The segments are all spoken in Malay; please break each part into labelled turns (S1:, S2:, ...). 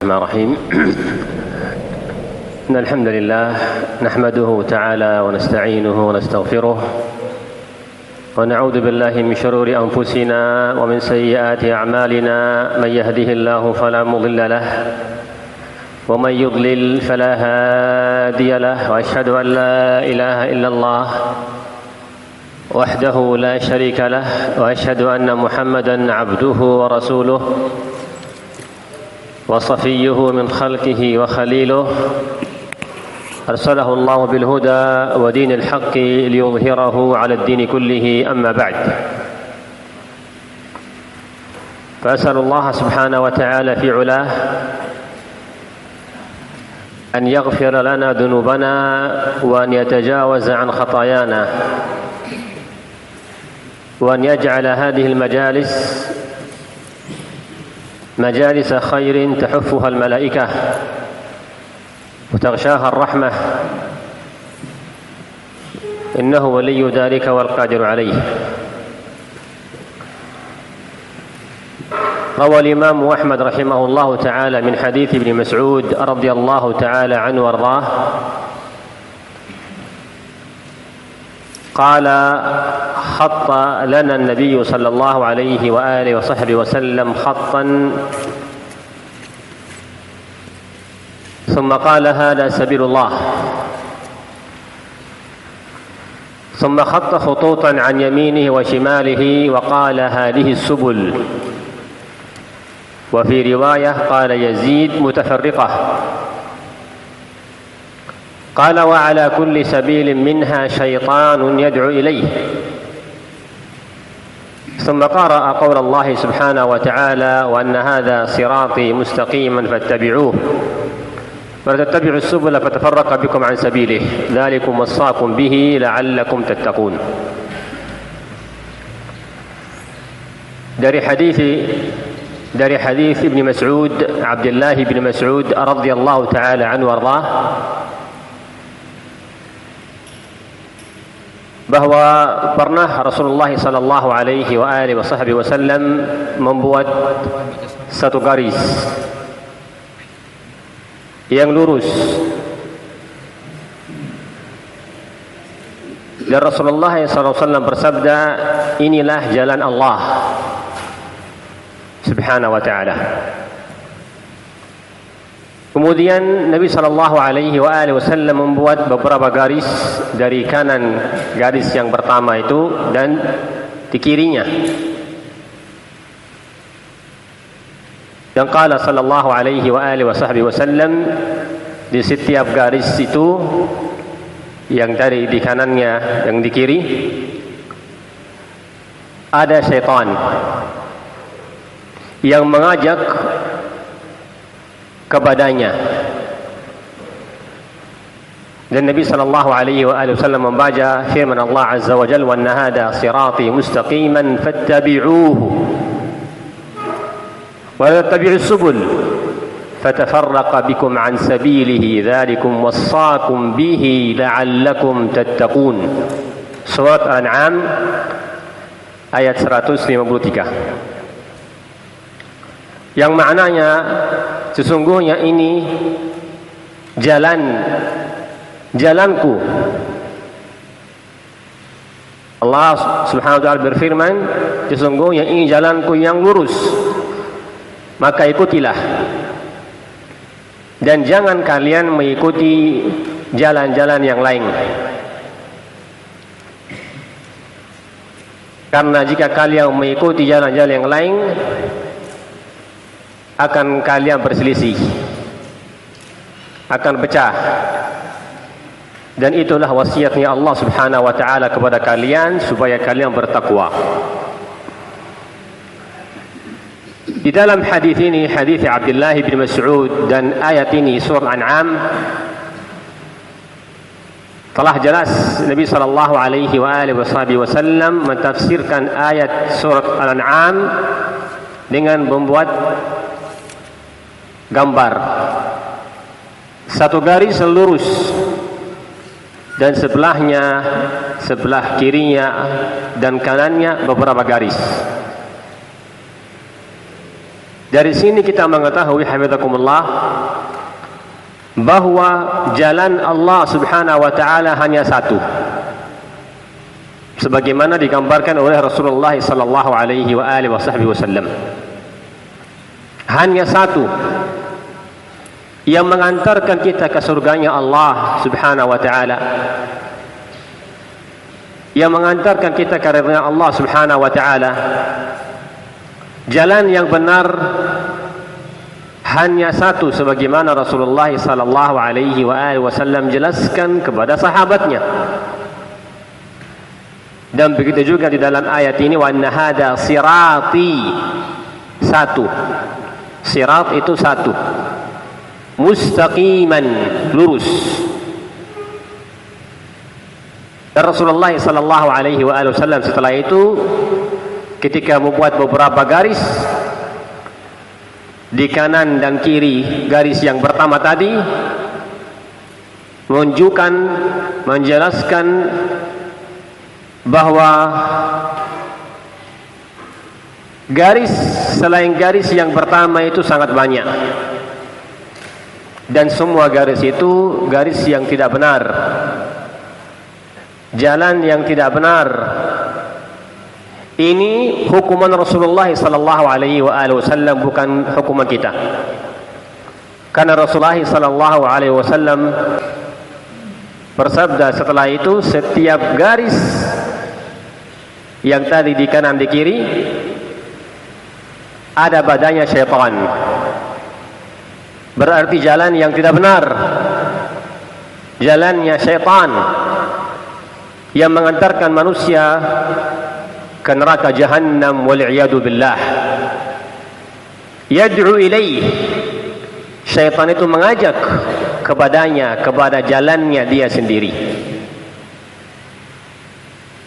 S1: الرحمن الرحيم. إن الحمد لله نحمده تعالى ونستعينه ونستغفره ونعوذ بالله من شرور أنفسنا ومن سيئات أعمالنا. من يهده الله فلا مضل له ومن يضلل فلا هادي له، وأشهد أن لا إله إلا الله وحده لا شريك له، وأشهد أن محمدا عبده ورسوله وصفيه من خلقه وخليله، أرسله الله بالهدى ودين الحق ليظهره على الدين كله. أما بعد، فأسأل الله سبحانه وتعالى في علاه أن يغفر لنا ذنوبنا وأن يتجاوز عن خطايانا، وأن يجعل هذه المجالس مجالس خير تحفها الملائكة وتغشاها الرحمة، إنه ولي ذلك والقادر عليه. روى الإمام أحمد رحمه الله تعالى من حديث ابن مسعود رضي الله تعالى عنه وارضاه قال: خط لنا النبي صلى الله عليه وآله وصحبه وسلم خطا ثم قال: هذا سبيل الله. ثم خط خطوطا عن يمينه وشماله وقال: هذه السبل. وفي رواية قال يزيد: متفرقة. قال: وعلى كل سبيل منها شيطان يدعو إليه. ثم قرأ قول الله سبحانه وتعالى: وأن هذا صراطي مستقيما فاتبعوه ولا تتبعوا السبل فتفرق بكم عن سبيله ذلكم وصاكم به لعلكم تتقون. dari hadis Ibnu Mas'ud, Abdullah bin Mas'ud radhiyallahu taala anhu warḍah, bahwa pernah Rasulullah sallallahu alaihi wa alihi wasallam membuat satu garis yang lurus, dan Rasulullah sallallahu alaihi wasallam bersabda, inilah jalan Allah subhanahu wa ta'ala. Kemudian Nabi sallallahu alaihi wasallam membuat beberapa garis dari kanan garis yang pertama itu dan di kirinya. Dan qala sallallahu alaihi wasallam, di setiap garis itu yang dari di kanannya yang di kiri ada syaitan yang mengajak kepadanya. Dan Nabi sallallahu alaihi wasallam membaca firman Allah azza wa jalla: wa anna hadha sirati mustaqiman fattabi'uhu wa la tattabi'us subul fatafarraqa bikum an sabilihi dzalikum wassakum bihi la'allakum tattaqun. Surat Al-An'am ayat 153, yang maknanya sesungguhnya ini jalanku. Allah subhanahu wa ta'ala berfirman, sesungguhnya ini jalanku yang lurus, maka ikutilah, dan jangan kalian mengikuti jalan-jalan yang lain, karena jika kalian mengikuti jalan-jalan yang lain akan kalian berselisih, akan pecah. Dan itulah wasiatnya Allah subhanahu wa ta'ala kepada kalian supaya kalian bertakwa. Di dalam hadis ini, hadis Abdullah bin Mas'ud, dan ayat ini surah Al-An'am, telah jelas Nabi sallallahu alaihi wasallam mentafsirkan ayat surat Al-An'am dengan membuat gambar satu garis lurus, dan sebelahnya, sebelah kirinya dan kanannya beberapa garis. Dari sini kita mengetahui hafizakumullah bahwa jalan Allah Subhanahu wa taala hanya satu. Sebagaimana digambarkan oleh Rasulullah sallallahu alaihi wa alihi wasallam. Hanya satu yang mengantarkan kita ke surganya Allah Subhanahu wa taala. Yang mengantarkan kita ke ridha Allah Subhanahu wa taala. Jalan yang benar hanya satu, sebagaimana Rasulullah sallallahu alaihi wasallam jelaskan kepada sahabatnya. Dan begitu juga di dalam ayat ini, wa anna hadza sirati, satu. Sirat itu satu. Mustaqiman, lurus. Dan Rasulullah sallallahu alaihi wasallam setelah itu ketika membuat beberapa garis di kanan dan kiri garis yang pertama tadi, menunjukkan, menjelaskan bahwa garis selain garis yang pertama itu sangat banyak, dan semua garis itu garis yang tidak benar, jalan yang tidak benar. Ini hukuman Rasulullah sallallahu alaihi wasallam, bukan hukuman kita. Karena Rasulullah sallallahu alaihi wasallam bersabda setelah itu, setiap garis yang tadi di kanan di kiri ada badannya syaitan. Berarti jalan yang tidak benar, jalannya syaitan yang mengantarkan manusia ke neraka jahannam wal'iyadu billah. Yad'u ilaih, syaitan itu mengajak kepadanya, kepada jalannya dia sendiri.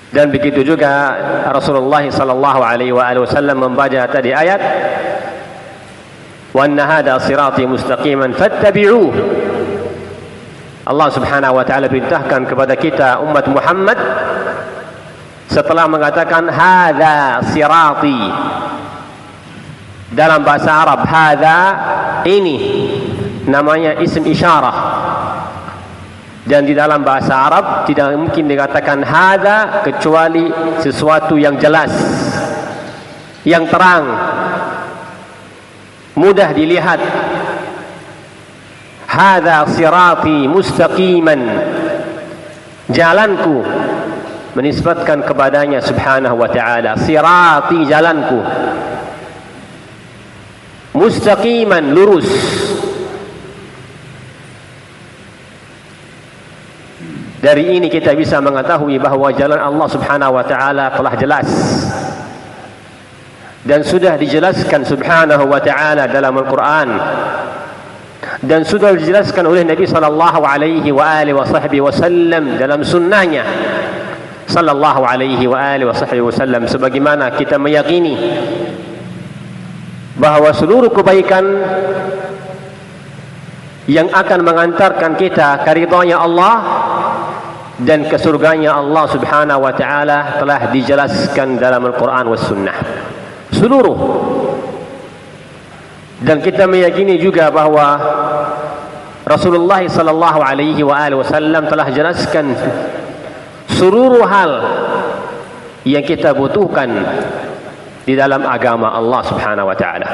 S1: Dan begitu juga Rasulullah sallallahu alaihi wasallam membaca tadi ayat, wa anna hadha sirati mustaqiman fattabi'uh. Allah Subhanahu wa taala perintahkan kepada kita umat Muhammad setelah mengatakan hadza sirati. Dalam bahasa Arab hadza ini namanya isim isyarah, dan di dalam bahasa Arab tidak mungkin dikatakan hadza kecuali sesuatu yang jelas, yang terang, mudah dilihat. Hadza sirati mustaqiman, jalanku, menisbatkan kepadanya subhanahu wa ta'ala. Sirati, jalanku. Mustaqiman, lurus. Dari ini kita bisa mengetahui bahwa jalan Allah subhanahu wa ta'ala telah jelas dan sudah dijelaskan subhanahu wa ta'ala dalam Al-Quran, dan sudah dijelaskan oleh Nabi sallallahu alaihi wa alihi wasallam dalam sunnahnya sallallahu alaihi wa alihi wasallam. Sebagaimana kita meyakini bahwa seluruh kebaikan yang akan mengantarkan kita ke ridhanya Allah dan ke surganya Allah subhanahu wa ta'ala telah dijelaskan dalam Al-Quran was sunnah seluruh. Dan kita meyakini juga bahwa Rasulullah sallallahu alaihi wa alihi wasallam telah jelaskan seluruh hal yang kita butuhkan di dalam agama Allah subhanahu wa ta'ala.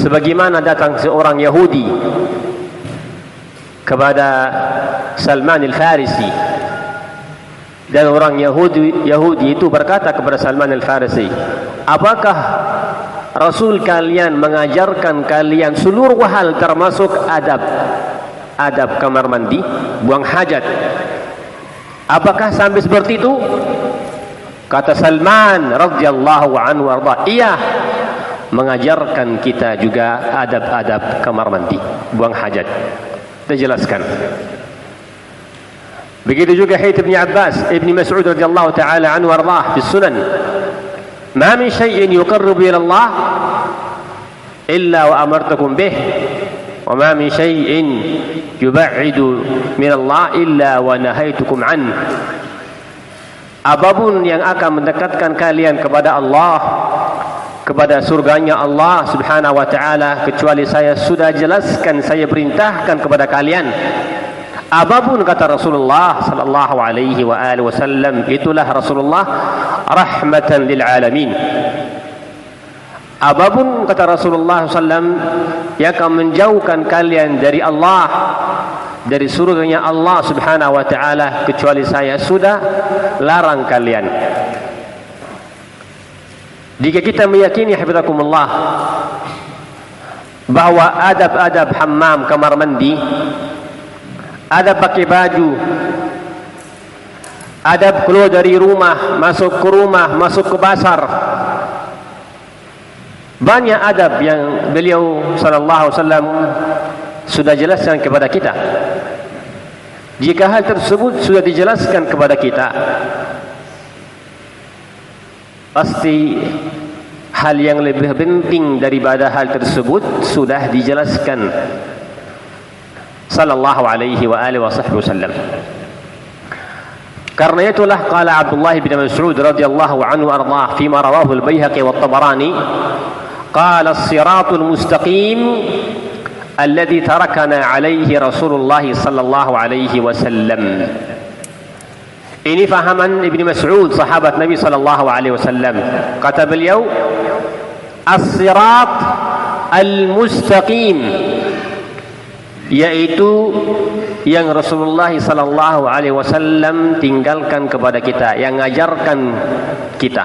S1: Sebagaimana datang seorang Yahudi kepada Salman al-Farisi, dan orang Yahudi itu berkata kepada Salman al-Farisi, apakah Rasul kalian mengajarkan kalian seluruh hal termasuk adab kamar mandi, buang hajat? Apakah sampai seperti itu? Kata Salman radhiyallahu anhu warda, iya, mengajarkan kita juga adab-adab kamar mandi, buang hajat. Kita jelaskan. Begitu juga hadits Ibn Abbas, Ibn Mas'ud radhiyallahu taala anhu warda fi sunan, ma min syai'in yuqarribu ila Allah illa wa amartukum bih, wa ma min syai'in yub'idu min Allah illa wa nahaitukum an. Apapun yang akan mendekatkan kalian kepada Allah, kepada surganya Allah subhanahu wa ta'ala kecuali saya sudah jelaskan, saya perintahkan kepada kalian. Apapun kata Rasulullah sallallahu alaihi wa alihi wasallam, itulah Rasulullah rahmatan lil alamin. Apapun kata Rasulullah sallam yang akan menjauhkan kalian dari Allah, dari surganya Allah subhanahu wa ta'ala, kecuali saya sudah larang kalian. Jika kita meyakini hafizakumullah bahwa adab-adab hammam, kamar mandi, adab pakai baju, adab keluar dari rumah, masuk ke rumah, masuk ke pasar, banyak adab yang beliau sallallahu alaihi wasallam sudah jelaskan kepada kita. Jika hal tersebut sudah dijelaskan kepada kita, pasti hal yang lebih penting daripada hal tersebut sudah dijelaskan sallallahu alaihi wa alihi wasallam. Karena itulah qala Abdullah bin Mas'ud radhiyallahu anhu ardah fima rawahu al-Baihaqi wa at-Tabarani, qala as-siratul mustaqim alladhi tarakana alaihi Rasulullah sallallahu alaihi wasallam. Ini fahaman Ibn Mas'ud, sahabat Nabi sallallahu alaihi wasallam. Kata beliau, as-sirat al-mustaqim, yaitu yang Rasulullah sallallahu alaihi wasallam tinggalkan kepada kita, yang ngajarkan kita.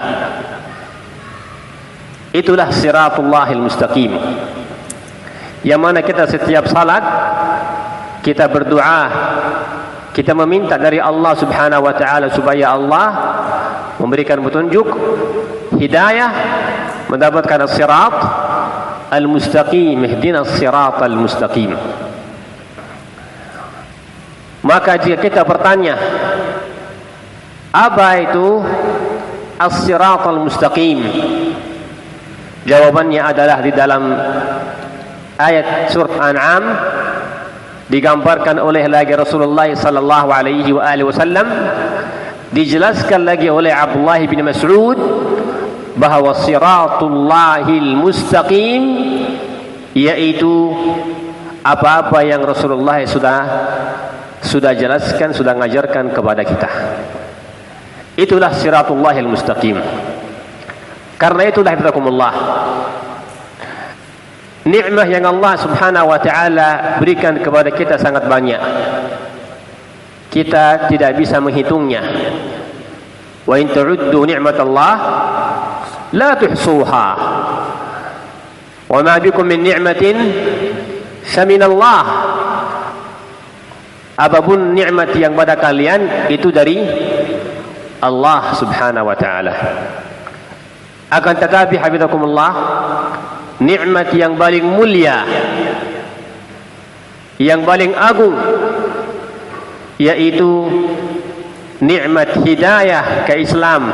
S1: Itulah siratullahil mustaqim. Yang mana kita setiap salat kita berdoa, kita meminta dari Allah subhanahu wa ta'ala supaya Allah memberikan petunjuk, hidayah, mendapatkan as-sirat al-mustaqim, ihdinas sirat al-mustaqim. Maka jika kita bertanya, apa itu as-sirat al-mustaqim? Jawabannya adalah di dalam ayat surat An'am, digambarkan oleh lagi Rasulullah sallallahu alaihi wa alihi wasallam, dijelaskan lagi oleh Abdullah bin Mas'ud bahawa siratullahil mustaqim yaitu apa-apa yang Rasulullah sudah jelaskan, sudah ngajarkan kepada kita. Itulah siratullahil mustaqim. Karena itulah hafizakumullah, nikmat yang Allah subhanahu wa ta'ala berikan kepada kita sangat banyak. Kita tidak bisa menghitungnya. Wa in ta'uddu ni'matallah la tuhsuha. Wa ma bikum min ni'matin faminallah. Apapun nikmat yang pada kalian itu dari Allah subhanahu wa ta'ala. Akan tetapi hafizakumullah, nikmat yang paling mulia, yang paling agung, yaitu nikmat hidayah ke Islam,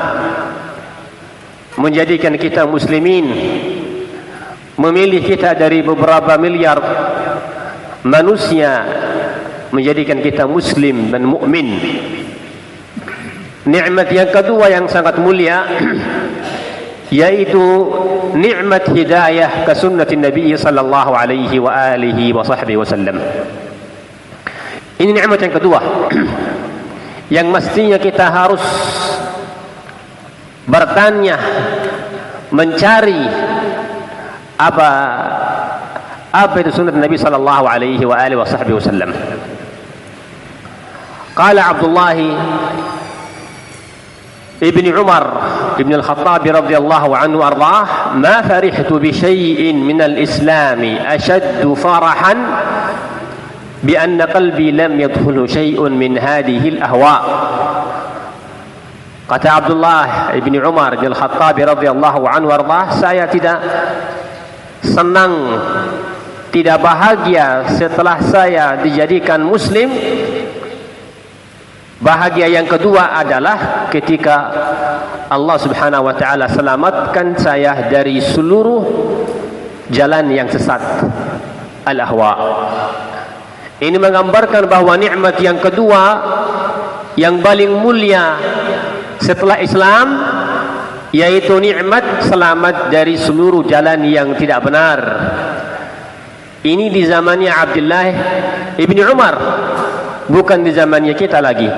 S1: menjadikan kita muslimin, memilih kita dari beberapa miliar manusia, menjadikan kita muslim dan mukmin. Nikmat yang kedua yang sangat mulia yaitu nikmat hidayah ke sunnah Nabi sallallahu alaihi wa alihi wa sahbihi wasallam. Ini nikmat yang kedua yang mestinya kita harus bertanya, mencari apa itu sunnah Nabi sallallahu alaihi wa alihi wa sahbihi wasallam. Qala Abdullah ابن عمر ابن الخطاب رضي الله عنه وارضاه ما فرحت بشيء من الإسلام أشد فرحا بأن قلبي لم يدخل شيء من هذه الأهواء. Kata Abdullah ibn Umar bin Al-Khattab radhiyallahu anhu warḍah, saya tidak senang, tidak bahagia setelah saya dijadikan muslim. Bahagia yang kedua adalah ketika Allah subhanahu wa ta'ala selamatkan saya dari seluruh jalan yang sesat, al-ahwa. Ini menggambarkan bahawa nikmat yang kedua yang paling mulia setelah Islam yaitu nikmat selamat dari seluruh jalan yang tidak benar. Ini di zamannya Abdullah ibni Umar, bukan di zamannya kita lagi.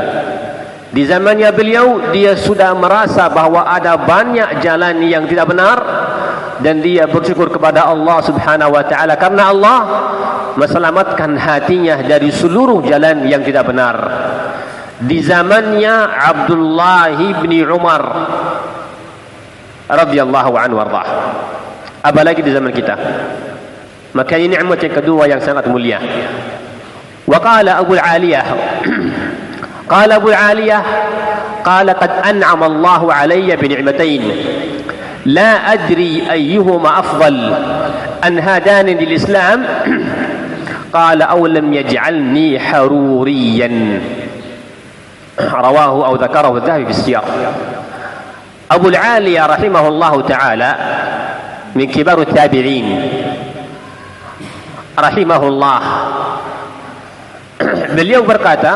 S1: Di zamannya beliau, dia sudah merasa bahwa ada banyak jalan yang tidak benar, dan dia bersyukur kepada Allah subhanahu wa ta'ala karena Allah meselamatkan hatinya dari seluruh jalan yang tidak benar. Di zamannya Abdullah ibni Umar radhiyallahu anhu warḍah, apalagi di zaman kita. Maka ini nikmat yang kedua yang sangat mulia. Wa qala Abu al-Aliyah qala Abu al-Aliyah qala qad an'ama Allah 'alayya bi ni'matayn la adri ayyuhuma afdal an hadani lil Islam qala aw lam yaj'alni haruriyan. Rawahu aw dzakarahu adh-Dhahabi fi as-Siyar. Abu al-Aliyah rahimahullahu ta'ala min kibar at-tabi'in rahimahullah, beliau berkata,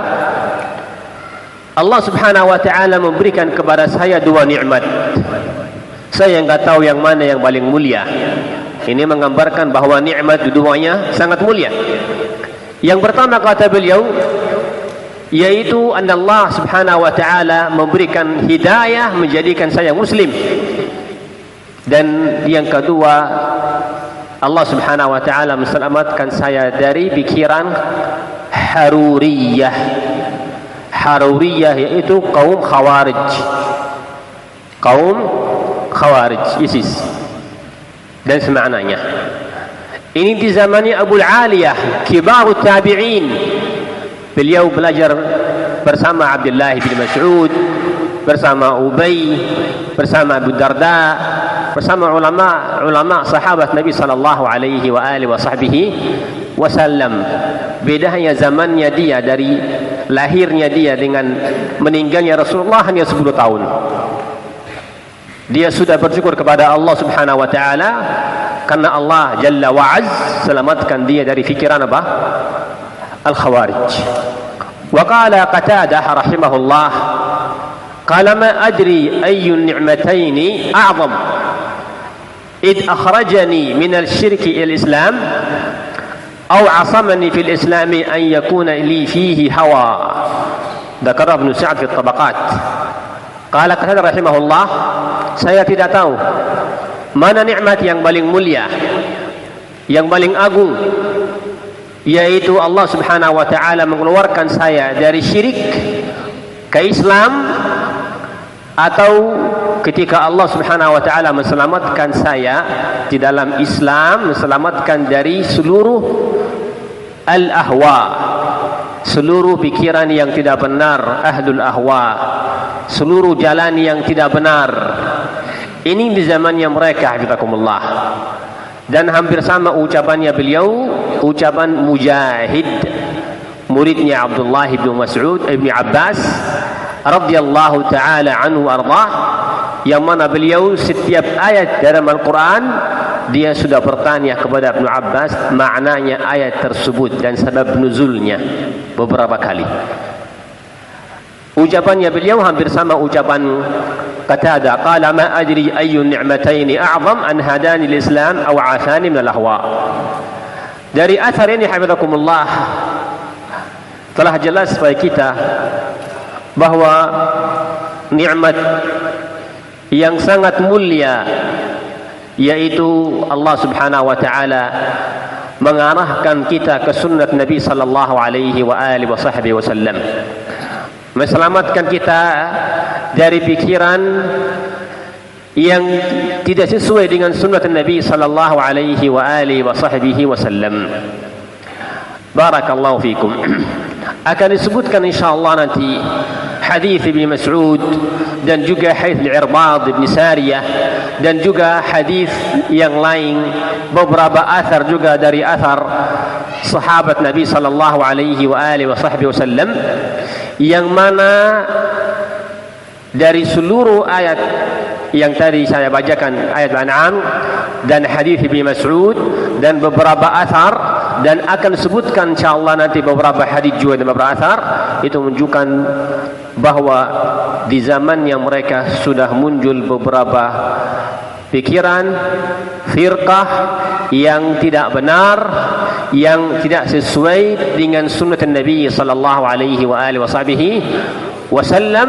S1: Allah subhanahu wa ta'ala memberikan kepada saya dua nikmat. Saya enggak tahu yang mana yang paling mulia. Ini menggambarkan bahawa nikmat keduanya sangat mulia. Yang pertama kata beliau, yaitu Allah subhanahu wa ta'ala memberikan hidayah, menjadikan saya muslim. Dan yang kedua, Allah subhanahu wa ta'ala meselamatkan saya dari pikiran Haruriyah. Haruriyah yaitu kaum Khawarij. Kaum Khawarij, ISIS dan semaknanya. Ini di zamannya Abu al-Aliyah, kibarut tabi'in. Beliau belajar bersama Abdullah bin Mas'ud, bersama Ubay, bersama Abu Darda, bersama ulama sahabat Nabi sallallahu alaihi wa alihi wa sahbihi wasallam. Bedanya zamannya dia dari lahirnya dia dengan meninggalnya Rasulullah hanya 10 tahun. Dia sudah bersyukur kepada Allah subhanahu wa ta'ala karena Allah jalla wa az selamatkan dia dari fikiran apa? Al-Khawarij. Wa qala Qatadah rahimahullah qala ma adri ayyu ni'mataini a'zam id akhrajani min al-shirki ila al-islam aw 'asamani fil islam an yakuna li fihi hawa. Dzakara Ibnu Sa'd fi at-Tabaqat. Qala Qatadah rahimahullah, saya tidak tahu mana nikmat yang paling mulia, yang paling agung, yaitu Allah subhanahu wa ta'ala mengeluarkan saya dari syirik ke Islam, atau ketika Allah subhanahu wa ta'ala menselamatkan saya di dalam Islam, menselamatkan dari seluruh al-ahwa, seluruh pikiran yang tidak benar, ahlul ahwa, seluruh jalan yang tidak benar. Ini di zamannya mereka, hafizakumullah. Dan hampir sama ucapannya beliau, ucapan Mujahid, muridnya Abdullah bin Mas'ud ibn Abbas radhiyallahu ta'ala anhu ardah, yang mana beliau setiap ayat dalam Al-Quran dia sudah bertanya kepada Ibnu Abbas maknanya ayat tersebut dan sebab nuzulnya beberapa kali. Ucapannya beliau hampir sama ucapan Qatadah, qala ma adri ayyu ni'mataini a'zam an hadani al-islam aw 'afani min al-ahwa. Dari athar ini hafizakumullah telah jelas bagi kita bahwa nikmat yang sangat mulia, yaitu Allah subhanahu wa ta'ala mengarahkan kita ke sunnat Nabi sallallahu alaihi wa alihi wa sahbihi wasallam, meselamatkan kita dari pikiran yang tidak sesuai dengan sunnah Nabi sallallahu alaihi wa alihi wa sahbihi wasallam. Barakallahu fikum. Akan disebutkan insyaallah nanti hadis Ibnu Mas'ud dan juga hadis Al-Irbad bin Sariyah dan juga hadis yang lain, beberapa athar juga dari athar sahabat Nabi sallallahu alaihi wa alihi wa sahbihi wasallam, yang mana dari seluruh ayat yang tadi saya bacakan, ayat Al-An'am dan hadis Ibnu Mas'ud dan beberapa athar, dan akan sebutkan insyaallah nanti beberapa hadis juga dan beberapa athar itu menunjukkan bahwa di zaman yang mereka sudah muncul beberapa pikiran firqah yang tidak benar, yang tidak sesuai dengan sunnah Nabi sallallahu alaihi wa alihi wasallam.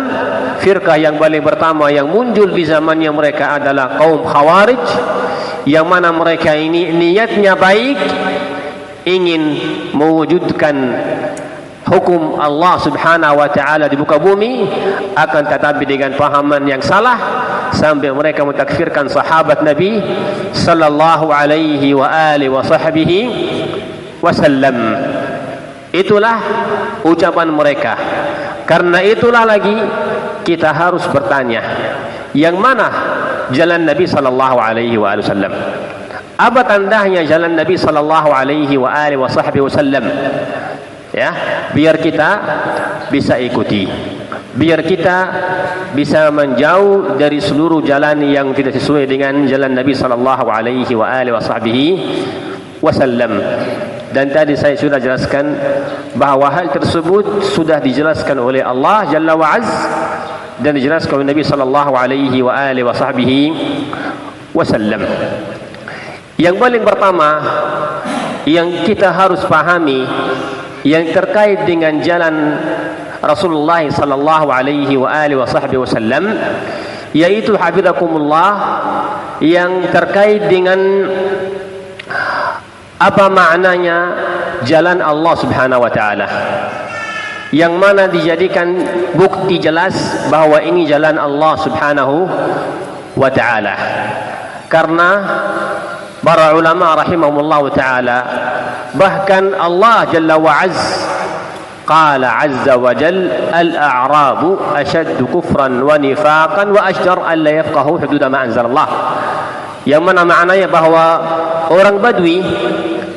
S1: Firqah yang paling pertama yang muncul di zamannya mereka adalah kaum Khawarij, yang mana mereka ini niatnya baik, ingin mewujudkan hukum Allah subhanahu wa ta'ala di muka bumi, akan tetapi dengan pahaman yang salah sampai mereka mentakfirkan sahabat Nabi sallallahu alaihi wa alihi wasallam. Itulah ucapan mereka. Karena itulah lagi kita harus bertanya, yang mana jalan Nabi sallallahu alaihi wasallam? Apa tandanya jalan Nabi sallallahu alaihi wasallam? Ya, biar kita bisa ikuti, biar kita bisa menjauh dari seluruh jalan yang tidak sesuai dengan jalan Nabi sallallahu alaihi wasallam. Dan tadi saya sudah jelaskan bahawa hal tersebut sudah dijelaskan oleh Allah Jalla wa Az dan dijelaskan oleh Nabi sallallahu alaihi wasallam. Yang paling pertama yang kita harus pahami yang terkait dengan jalan Rasulullah sallallahu alaihi wasallam, yaitu hafizakumullah, yang terkait dengan apa maknanya jalan Allah subhanahu wa ta'ala, yang mana dijadikan bukti jelas bahawa ini jalan Allah subhanahu wa ta'ala. Karena para ulama rahimahumullah ta'ala, bahkan Allah jalla wa az qala azza wa jal al-a'rabu ashaddu kufran wa nifaqan wa ashjar an la yafqahu hudud ma anzalallah, yang mana maknanya bahawa orang Badui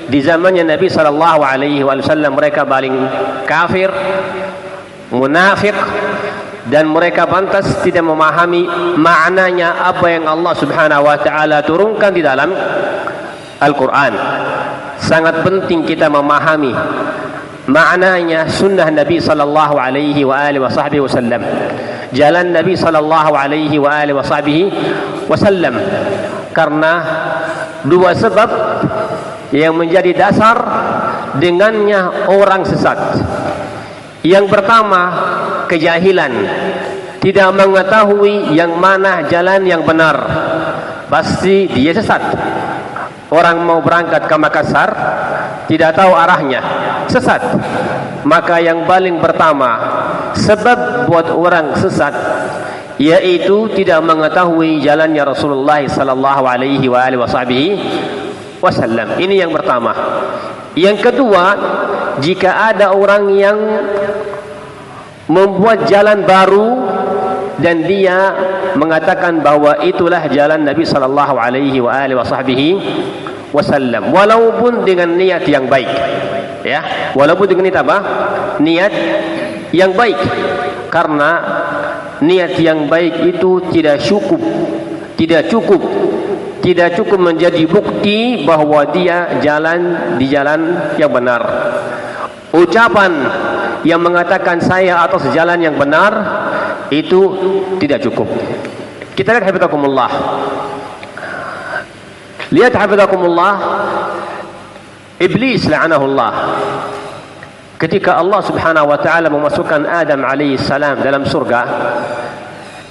S1: di zamannya Nabi sallallahu alaihi wasallam mereka paling kafir, munafik, dan mereka pantas tidak memahami maknanya apa yang Allah subhanahu wa ta'ala turunkan di dalam Al-Quran. Sangat penting kita memahami maknanya sunnah Nabi sallallahu alaihi wasallam, jalan Nabi sallallahu alaihi wasallam, karena dua sebab yang menjadi dasar dengannya orang sesat. Yang pertama, kejahilan, tidak mengetahui yang mana jalan yang benar, pasti dia sesat. Orang mau berangkat ke Makassar tidak tahu arahnya, sesat. Maka yang paling pertama sebab buat orang sesat yaitu tidak mengetahui jalannya Rasulullah sallallahu alaihi wasallam. Ini yang pertama. Yang kedua, jika ada orang yang membuat jalan baru dan dia mengatakan bahwa itulah jalan Nabi sallallahu alaihi wasallam, walaupun dengan niat yang baik, ya, walaupun dengan niat apa? Niat yang baik. Karena niat yang baik itu tidak cukup menjadi bukti bahwa dia jalan di jalan yang benar. Ucapan yang mengatakan saya atas jalan yang benar itu tidak cukup. Kita lihat hafizakumullah. Lihat hafizakumullah, Iblis la'anahullah, ketika Allah subhanahu wa ta'ala memasukkan Adam alaihi salam dalam surga,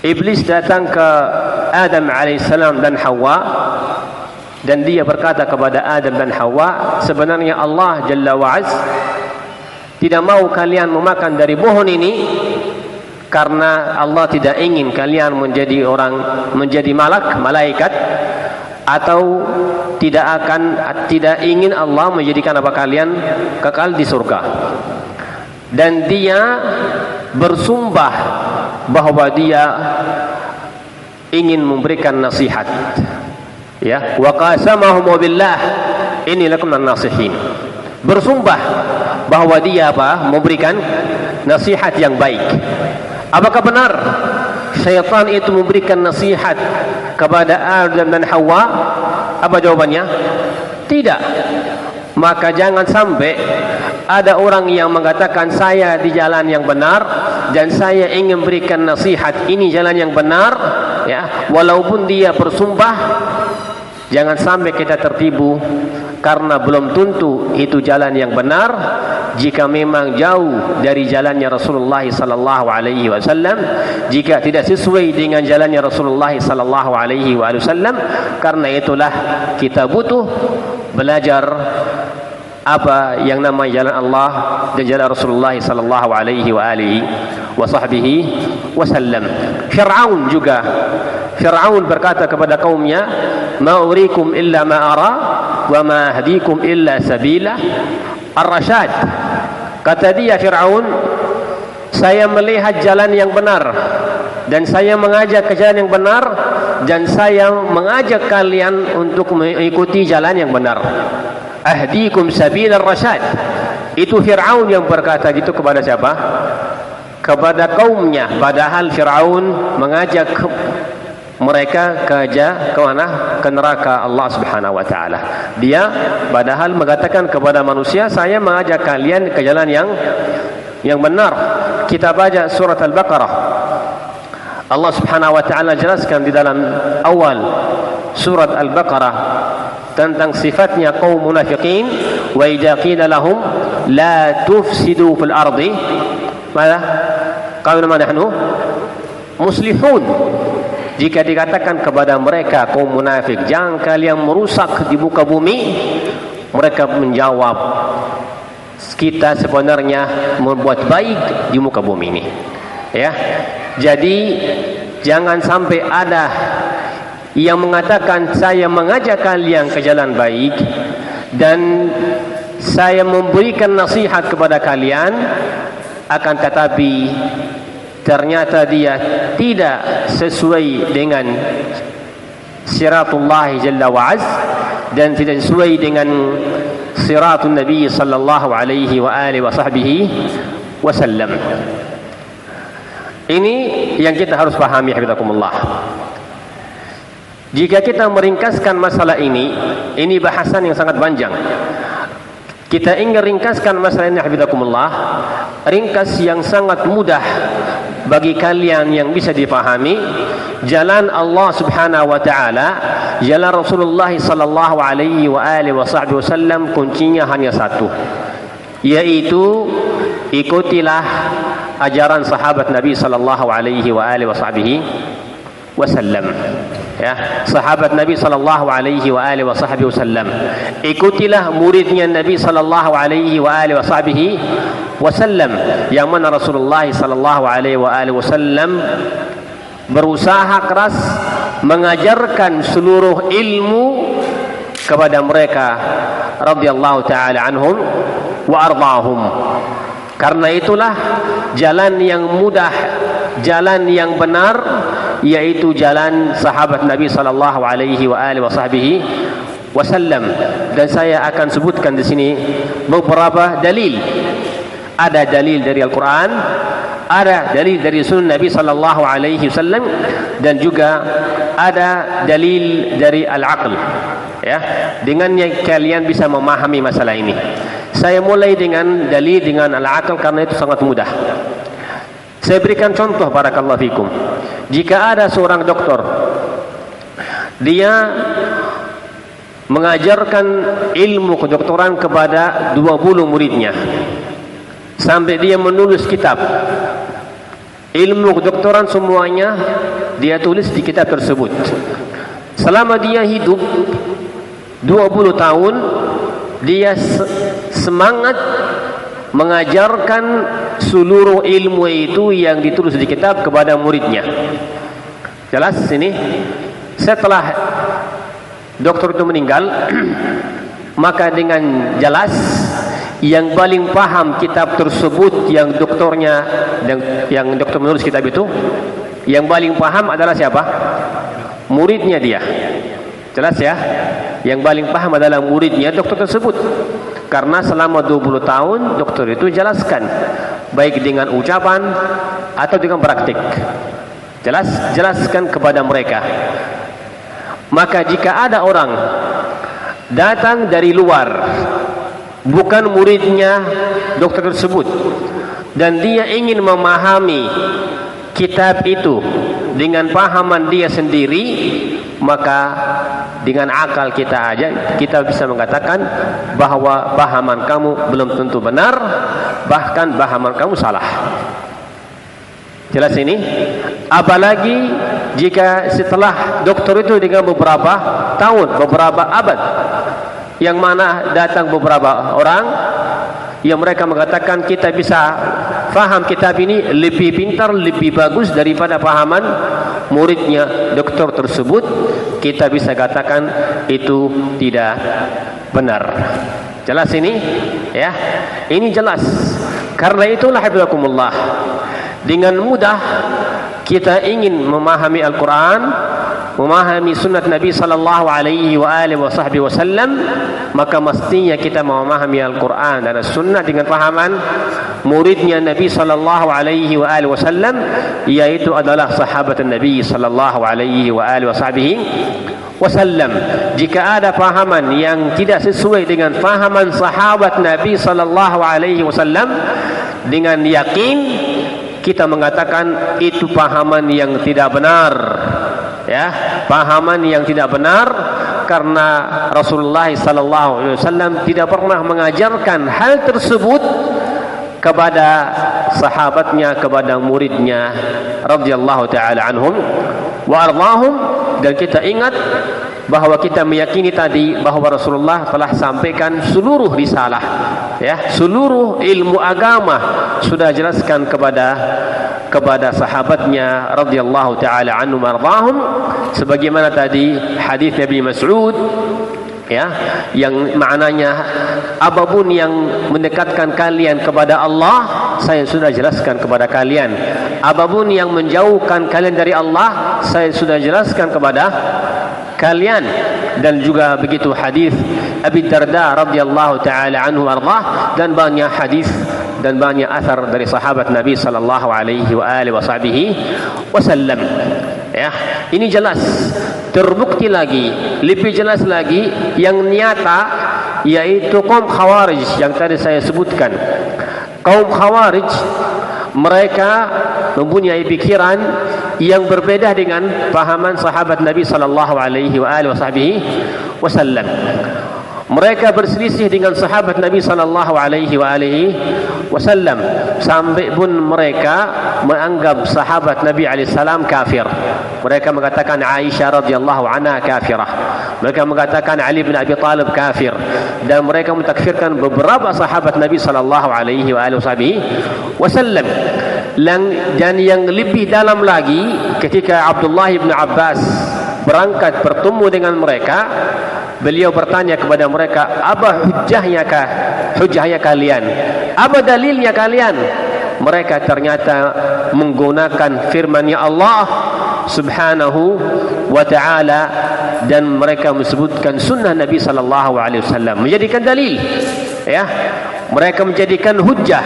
S1: Iblis datang ke Adam alaihi salam dan Hawa, dan dia berkata kepada Adam dan Hawa, sebenarnya Allah Jalla wa Az tidak mau kalian memakan dari pohon ini karena Allah tidak ingin kalian menjadi malaikat, atau tidak ingin Allah menjadikan apa kalian kekal di surga. Dan dia bersumpah bahwa dia ingin memberikan nasihat, ya, wa qasamahum billah inni lakum an-nasihin. Bersumpah bahwa dia memberikan nasihat yang baik. Apakah benar syaitan itu memberikan nasihat kepada Adam dan Hawa? Apa jawabannya? Tidak. Maka jangan sampai ada orang yang mengatakan saya di jalan yang benar dan saya ingin berikan nasihat ini jalan yang benar, ya, walaupun dia bersumpah. Jangan sampai kita tertipu, karena belum tentu itu jalan yang benar. Jika memang jauh dari jalannya Rasulullah sallallahu alaihi wasallam, jika tidak sesuai dengan jalannya Rasulullah sallallahu alaihi wasallam, karena itulah kita butuh belajar apa yang namanya jalan Allah dan jalan Rasulullah sallallahu alaihi wa alihi wa sahbihi wasallam. Fir'aun juga, Fir'aun berkata kepada kaumnya, ma urikum illa ma ara wa ma hadikum illa sabila ar-rasyad. Kata dia Fir'aun, saya melihat jalan yang benar dan saya mengajak ke jalan yang benar dan saya mengajak kalian untuk mengikuti jalan yang benar. Ahdikum sabil ar-rasyad. Itu Fir'aun yang berkata gitu kepada siapa? Kepada kaumnya. Padahal Fir'aun mengajak mereka ke mana? Ke neraka Allah Subhanahu wa taala. Dia padahal mengatakan kepada manusia, saya mengajak kalian ke jalan yang benar. Kita baca surat Al-Baqarah. Allah Subhanahu wa taala jelaskan di dalam awal surat Al-Baqarah tentang sifatnya kaum munafiqin. Wa idza qila lahum la tufsidu fil ardi, maka qalu ma nahnu muslihun. Jika dikatakan kepada mereka kaum munafik, jangan kalian merusak di muka bumi, mereka menjawab, kita sebenarnya membuat baik di muka bumi ini. Ya, jadi jangan sampai ada yang mengatakan saya mengajak kalian ke jalan baik dan saya memberikan nasihat kepada kalian, akan tetapi ternyata dia tidak sesuai dengan siratullah jalla wa'az dan tidak sesuai dengan siratun Nabi sallallahu alaihi wa alihi wa sahbihi wasallam. Ini yang kita harus pahami, hafizakumullah. Jika kita meringkaskan masalah ini bahasan yang sangat panjang. Kita ingin ringkaskan masalah ini, hafizakumullah, ringkas yang sangat mudah bagi kalian yang bisa dipahami. Jalan Allah Subhanahu wa taala, jalan Rasulullah sallallahu alaihi wa alihi wasallam, kuncinya hanya satu, yaitu ikutilah ajaran sahabat Nabi sallallahu alaihi wa alihi wasallam. Ya, sahabat Nabi sallallahu alaihi wa alihi wasallam. Ikutilah muridnya Nabi sallallahu alaihi wa alihi wasallam, yang mana Rasulullah sallallahu alaihi wa alihi wasallam berusaha keras mengajarkan seluruh ilmu kepada mereka radhiyallahu taala anhum wa ardahum. Karena itulah jalan yang mudah, jalan yang benar, yaitu jalan sahabat Nabi sallallahu alaihi wa alihi wasallam. Dan saya akan sebutkan di sini beberapa dalil. Ada dalil dari Al-Quran, ada dalil dari Sunnah Nabi sallallahu alaihi wasallam, dan juga ada dalil dari al-aql. Ya, dengannya kalian bisa memahami masalah ini. Saya mulai dengan dalil dengan al-aql karena itu sangat mudah. Saya berikan contoh, barakallahu fikum. Jika ada seorang doktor, dia mengajarkan ilmu kedokteran kepada 20 muridnya, sampai dia menulis kitab ilmu kedokteran, semuanya dia tulis di kitab tersebut. Selama dia hidup 20 tahun, dia semangat mengajarkan seluruh ilmu itu yang ditulis di kitab kepada muridnya. Jelas ini? Setelah dokter itu meninggal, maka dengan jelas yang paling paham kitab tersebut, yang dokternya dan yang dokter menulis kitab itu, yang paling paham adalah siapa? Muridnya dia. Jelas ya? Yang paling paham adalah muridnya dokter tersebut. Karena selama 20 tahun dokter itu jelaskan, baik dengan ucapan atau dengan praktik. Jelaskan kepada mereka. Maka jika ada orang datang dari luar bukan muridnya dokter tersebut, dan dia ingin memahami kitab itu dengan pahaman dia sendiri, maka dengan akal kita aja kita bisa mengatakan bahwa pahaman kamu belum tentu benar, bahkan pahaman kamu salah. Jelas ini? Apalagi jika setelah dokter itu dengan beberapa tahun, beberapa abad, yang mana datang beberapa orang yang mereka mengatakan kita bisa faham kitab ini lebih pintar, lebih bagus daripada pahaman muridnya dokter tersebut, kita bisa katakan itu tidak benar. Jelas ini? Ya, ini jelas. Karena itulah hafizakumullah, dengan mudah kita ingin memahami Al-Quran, memahami sunnat Nabi sallallahu alaihi wa alihi wasallam, maka mestinya kita memahami Al-Quran dan Sunnah dengan pahaman muridnya Nabi sallallahu alaihi wa alihi wasallam, yaitu adalah sahabat Nabi sallallahu alaihi wa alihi wasallam. Jika ada pahaman yang tidak sesuai dengan pahaman sahabat Nabi sallallahu alaihi wasallam, dengan yakin kita mengatakan itu pahaman yang tidak benar, ya, pahaman yang tidak benar, karena Rasulullah sallallahu alaihi wasallam tidak pernah mengajarkan hal tersebut kepada sahabatnya, kepada muridnya radhiyallahu taala anhum wa ardhahum. Dan kita ingat bahwa kita meyakini tadi bahwa Rasulullah telah sampaikan seluruh risalah, ya, seluruh ilmu agama sudah jelaskan kepada sahabatnya radhiyallahu taala anhum ardhahum, sebagaimana tadi hadis Nabi Mas'ud, ya, yang maknanya apapun yang mendekatkan kalian kepada Allah saya sudah jelaskan kepada kalian, apapun yang menjauhkan kalian dari Allah saya sudah jelaskan kepada kalian. Dan juga begitu hadis Abi Darda radhiyallahu taala anhu ardhah, dan banyak hadis dan banyak asar dari sahabat Nabi sallallahu alaihi wa alihi wasallam. Ya, ini jelas, terbukti lagi, lebih jelas lagi yang nyata, yaitu kaum Khawarij yang tadi saya sebutkan. Kaum Khawarij mereka mempunyai pikiran yang berbeda dengan pahaman sahabat Nabi sallallahu alaihi wa alihi wasallam. Mereka berselisih dengan sahabat Nabi sallallahu alaihi wa alihi wasallam, sampai pun mereka menganggap sahabat Nabi alaihi salam kafir. Mereka mengatakan Aisyah radhiyallahu anha kafirah, mereka mengatakan Ali bin Abi Thalib kafir, dan mereka mentakfirkan beberapa sahabat Nabi sallallahu alaihi wa alihi wasallam. Dan yang lebih dalam lagi, ketika Abdullah bin Abbas berangkat bertemu dengan mereka, beliau bertanya kepada mereka, apa hujahnya kalian, apa dalilnya kalian? Mereka ternyata menggunakan firman-Nya Allah subhanahu wa ta'ala, dan mereka menyebutkan sunnah Nabi sallallahu alaihi wasallam menjadikan dalil, ya. Mereka menjadikan hujjah,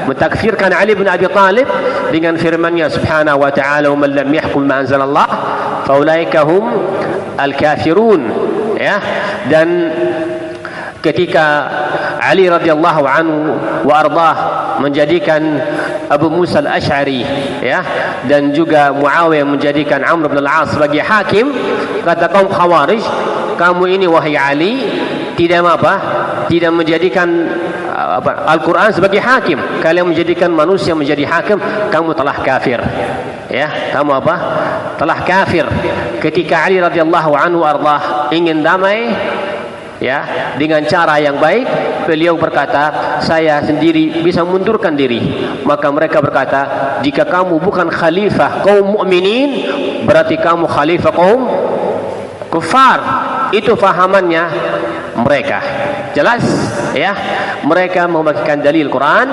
S1: mentakfirkan Ali bin Abi Thalib dengan firman-Nya subhanahu wa ta'ala, wa man lam yahkum ma anzalallah fa ulaika hum al-kafirun, ya. Dan ketika Ali radhiyallahu anhu wa ardhah menjadikan Abu Musa al-Ash'ari, ya, dan juga Muawiyah menjadikan Amr bin al-As sebagai hakim, kata kaum Khawarij, kamu ini wahai Ali tidak menjadikan Al-Quran sebagai hakim, kalian menjadikan manusia menjadi hakim, kamu telah kafir, ya, kamu telah kafir. Ketika Ali radhiyallahu anhu ardhah ingin damai, ya, dengan cara yang baik, beliau berkata, saya sendiri bisa mundurkan diri. Maka mereka berkata, jika kamu bukan khalifah kaum mukminin, berarti kamu khalifah kaum kufar. Itu fahamannya mereka. Jelas, ya. Mereka membagikan dalil Quran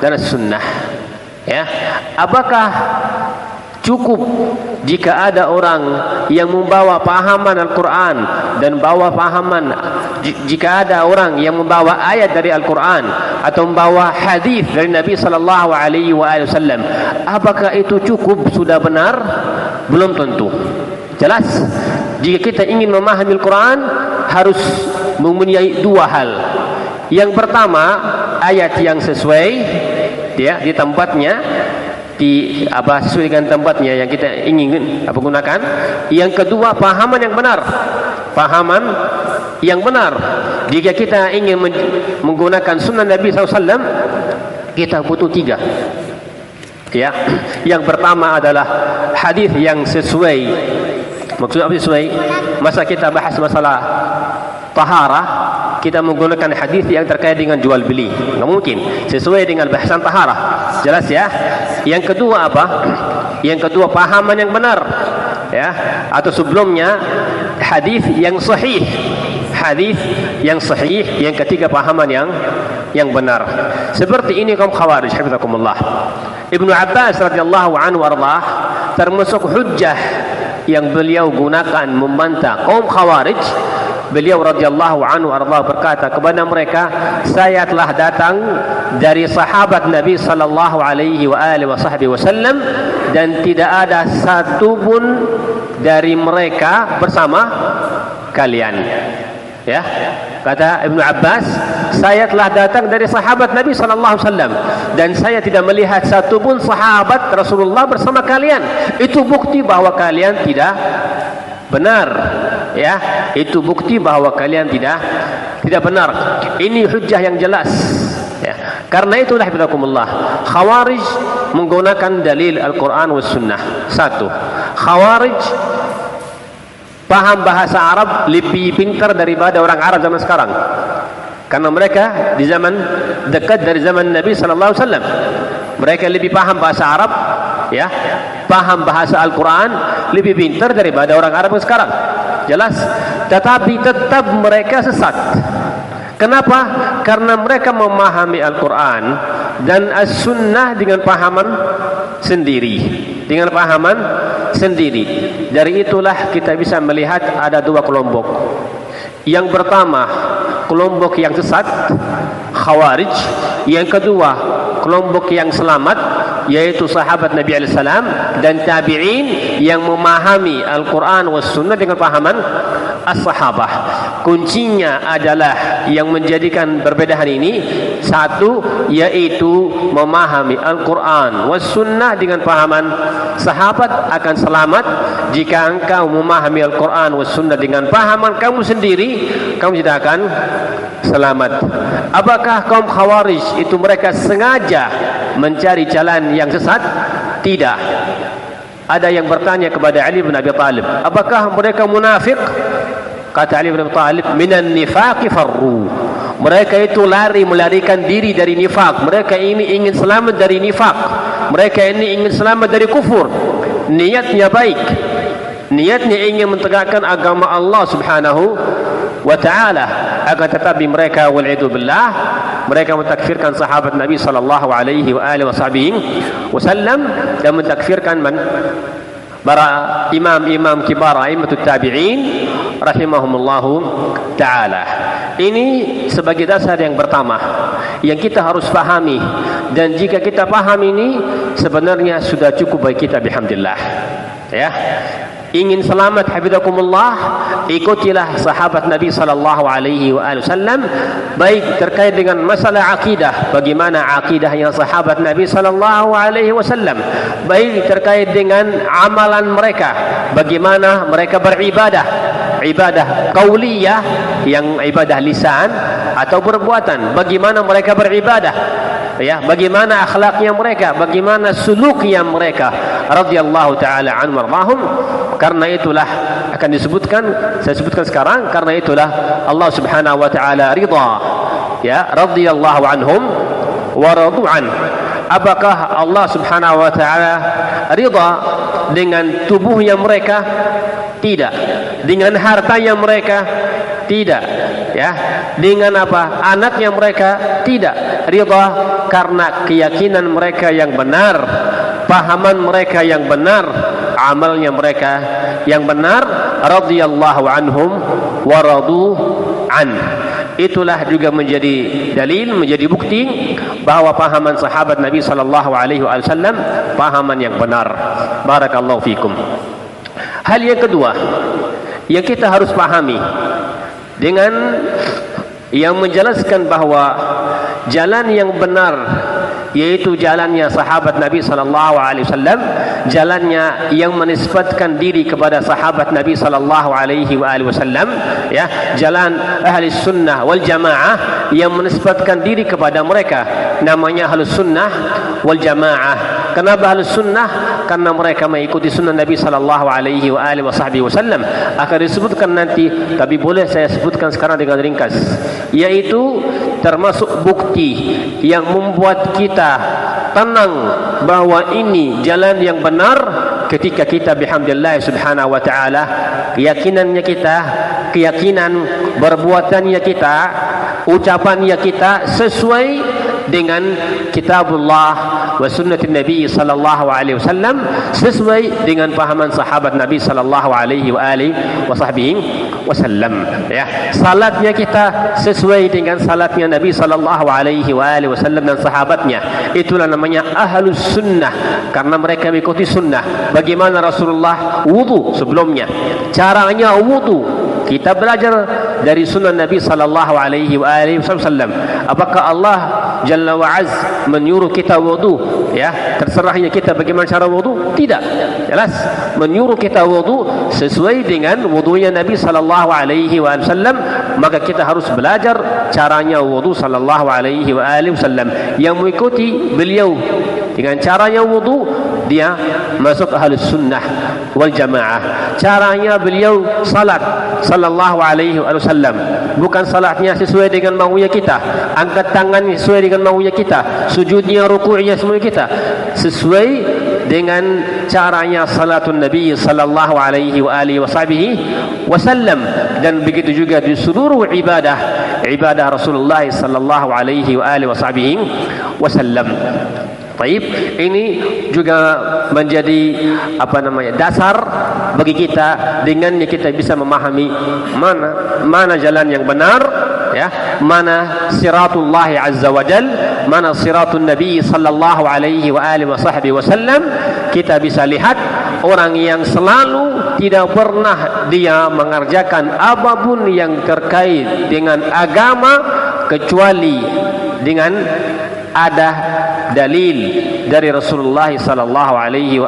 S1: dan Sunnah, ya. Apakah cukup jika ada orang yang membawa pahaman Al-Quran dan bawa pahaman, jika ada orang yang membawa ayat dari Al-Quran atau membawa hadis dari Nabi sallallahu alaihi wasallam, apakah itu cukup, sudah benar? Belum tentu. Jelas, jika kita ingin memahami Al-Quran harus mempunyai dua hal. Yang pertama, ayat yang sesuai ya di tempatnya, sesuai dengan tempatnya yang kita ingin gunakan. Yang kedua, pahaman yang benar. Pahaman yang benar. Jika kita ingin menggunakan sunnah Nabi SAW, kita butuh 3. Ya, yang pertama adalah hadis yang sesuai. Maksudnya apa sesuai? Masa kita bahas masalah taharah, kita menggunakan hadis yang terkait dengan jual beli, nggak mungkin sesuai dengan bahasan taharah. Jelas ya. Yang kedua apa? Yang kedua, pahaman yang benar, ya. Atau sebelumnya hadis yang sahih. Hadis yang sahih. Yang ketiga, pahaman yang benar. Seperti ini kaum Khawarij, hafizakumullah. Ibnu Abbas radhiyallahu anhu warḍah termasuk hujjah yang beliau gunakan membantah kaum Khawarij. Beliau radhiyallahu anhu arda berkata kepada mereka, saya telah datang dari sahabat Nabi sallallahu alaihi wasallam dan tidak ada satu pun dari mereka bersama kalian. Ya, kata Ibnu Abbas, saya telah datang dari sahabat Nabi sallallahu alaihi wasallam dan saya tidak melihat satu pun sahabat Rasulullah bersama kalian. Itu bukti bahwa kalian tidak benar. Ya, itu bukti bahwa kalian tidak benar. Ini hujjah yang jelas. Ya, karena itulah billakumullah, Khawarij menggunakan dalil Al-Quran was Sunnah. Satu, Khawarij paham bahasa Arab lebih pintar daripada orang Arab zaman sekarang. Karena mereka di zaman dekat dari zaman Nabi sallallahu alaihi wasallam, mereka lebih paham bahasa Arab, ya, paham bahasa Al-Quran lebih pintar daripada orang Arab sekarang. Jelas, tetapi tetap mereka sesat. Kenapa? Karena mereka memahami Al-Quran dan As-Sunnah dengan pahaman sendiri. Dengan pahaman sendiri. Dari itulah kita bisa melihat ada 2 kelompok. Yang pertama, kelompok yang sesat, Khawarij. Yang kedua, kelompok yang selamat, yaitu sahabat Nabi SAW dan tabi'in yang memahami Al-Quran was Sunnah dengan pahaman as-sahabah. Kuncinya adalah yang menjadikan perbedaan ini, satu, yaitu memahami Al-Quran was Sunnah dengan pahaman sahabat akan selamat. Jika engkau memahami Al-Quran was Sunnah dengan pahaman kamu sendiri, kamu tidak akan selamat. Apakah kaum Khawarij itu mereka sengaja mencari jalan yang sesat? Tidak. Ada yang bertanya kepada Ali bin Abi Thalib, apakah mereka munafik? Kata Ali bin Abi Thalib, minan nifaqi farru. Mereka itu melarikan diri dari nifak. Mereka ini ingin selamat dari nifak. Mereka ini ingin selamat dari kufur. Niatnya baik. Niatnya ingin mentegakkan agama Allah Subhanahu wa ta'ala. Akan tetapi mereka wal'idhu billah, mereka mentakfirkan sahabat Nabi sallallahu alaihi wasallam dan mentakfirkan para imam-imam kibar a'immatut tabi'in rahimahumullahu ta'ala. Ini sebagai dasar yang pertama yang kita harus pahami, dan jika kita paham ini sebenarnya sudah cukup bagi kita bihamdillah. Ya, ingin selamat hafizakumullah, ikutilah sahabat Nabi sallallahu alaihi wasallam, baik terkait dengan masalah akidah, bagaimana akidahnya sahabat Nabi sallallahu alaihi wasallam, baik terkait dengan amalan mereka, bagaimana mereka beribadah, ibadah qauliyah yang ibadah lisan atau perbuatan, bagaimana mereka beribadah, ya, bagaimana akhlaknya mereka, bagaimana suluknya mereka radhiyallahu taala anhum warahum. Karena itulah akan disebutkan, saya sebutkan sekarang, karena itulah Allah Subhanahu wa taala ridha, ya, radhiyallahu anhum wa radu an. Apakah Allah Subhanahu wa taala ridha dengan tubuhnya mereka? Tidak. Dengan hartanya mereka? Tidak. Ya, dengan apa? Anaknya mereka? Tidak. Ridha karena keyakinan mereka yang benar, pahaman mereka yang benar, amalnya mereka yang benar. Radhiyallahu anhum wa radu an. Itulah juga menjadi dalil, menjadi bukti bahwa pahaman sahabat Nabi sallallahu alaihi wasallam pahaman yang benar. Barakallahu fikum. Hal yang kedua yang kita harus pahami dengan yang menjelaskan bahawa jalan yang benar yaitu jalannya sahabat Nabi sallallahu alaihi wasallam, jalannya yang menisbatkan diri kepada sahabat Nabi sallallahu alaihi wasallam, ya, jalan ahli sunnah wal jamaah yang menisbatkan diri kepada mereka, namanya ahli sunnah wal jamaah. Kenapa ahli sunnah? Karena mereka mengikuti sunnah Nabi sallallahu alaihi wasallam. Akan disebutkan nanti, tapi boleh saya sebutkan sekarang dengan ringkas, yaitu termasuk bukti yang membuat kita tenang bahawa ini jalan yang benar ketika kita bihamdillah subhanahu wa ta'ala keyakinannya kita, keyakinan perbuatannya kita, ucapannya kita sesuai dengan kitabullah wa sunnatin Nabi sallallahu alaihi wasallam, sesuai dengan pahaman sahabat Nabi sallallahu alaihi wasallam, ya. Salatnya kita sesuai dengan salatnya Nabi sallallahu alaihi wasallam dan sahabatnya. Itulah namanya ahlus sunnah, karena mereka mengikuti sunnah. Bagaimana Rasulullah wudu sebelumnya, caranya wudu kita belajar dari sunnah Nabi sallallahu alaihi wasallam. Apakah Allah Jalla wa Az menyuruh kita wudu, ya, terserahnya kita bagaimana cara wudu? Tidak. Jelas menyuruh kita wudu sesuai dengan wudunya Nabi sallallahu alaihi wasallam, maka kita harus belajar caranya wudu sallallahu alaihi wasallam. Yang mengikuti beliau dengan caranya wudu, dia masuk ahlus sunnah wal jamaah. Caranya beliau salat sallallahu alaihi wasallam, bukan salatnya sesuai dengan maunya kita, angkat tangannya sesuai dengan maunya kita, sujudnya, rukuknya semua kita sesuai dengan caranya salatun Nabi sallallahu alaihi wasallam. Dan begitu juga di seluruh ibadah Rasulullah sallallahu alaihi wasallam. Baik, ini juga menjadi dasar bagi kita, dengannya kita bisa memahami mana jalan yang benar, ya, mana siratullah azza wajal, mana siratun Nabi sallallahu alaihi wasallam. Kita bisa lihat orang yang selalu tidak pernah dia mengerjakan apapun yang terkait dengan agama kecuali dengan ada dalil dari Rasulullah sallallahu alaihi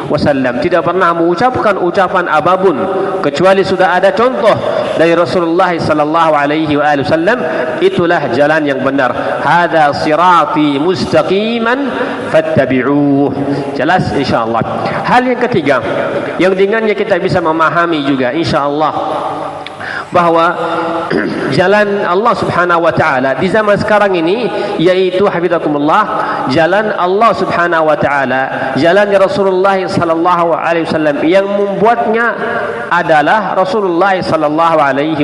S1: wasallam. Tidak pernah mengucapkan ucapan apapun kecuali sudah ada contoh dari Rasulullah sallallahu alaihi wasallam. Itulah jalan yang benar. Hadza sirati mustaqiman fattabi'uh. Jelas insyaallah. Hal yang ketiga yang dengannya kita bisa memahami juga insyaallah bahawa jalan Allah subhanahu wa ta'ala di zaman sekarang ini, yaitu hafizakumullah, jalan Allah subhanahu wa ta'ala, jalannya Rasulullah sallallahu alaihi wasallam, yang membuatnya adalah Rasulullah sallallahu alaihi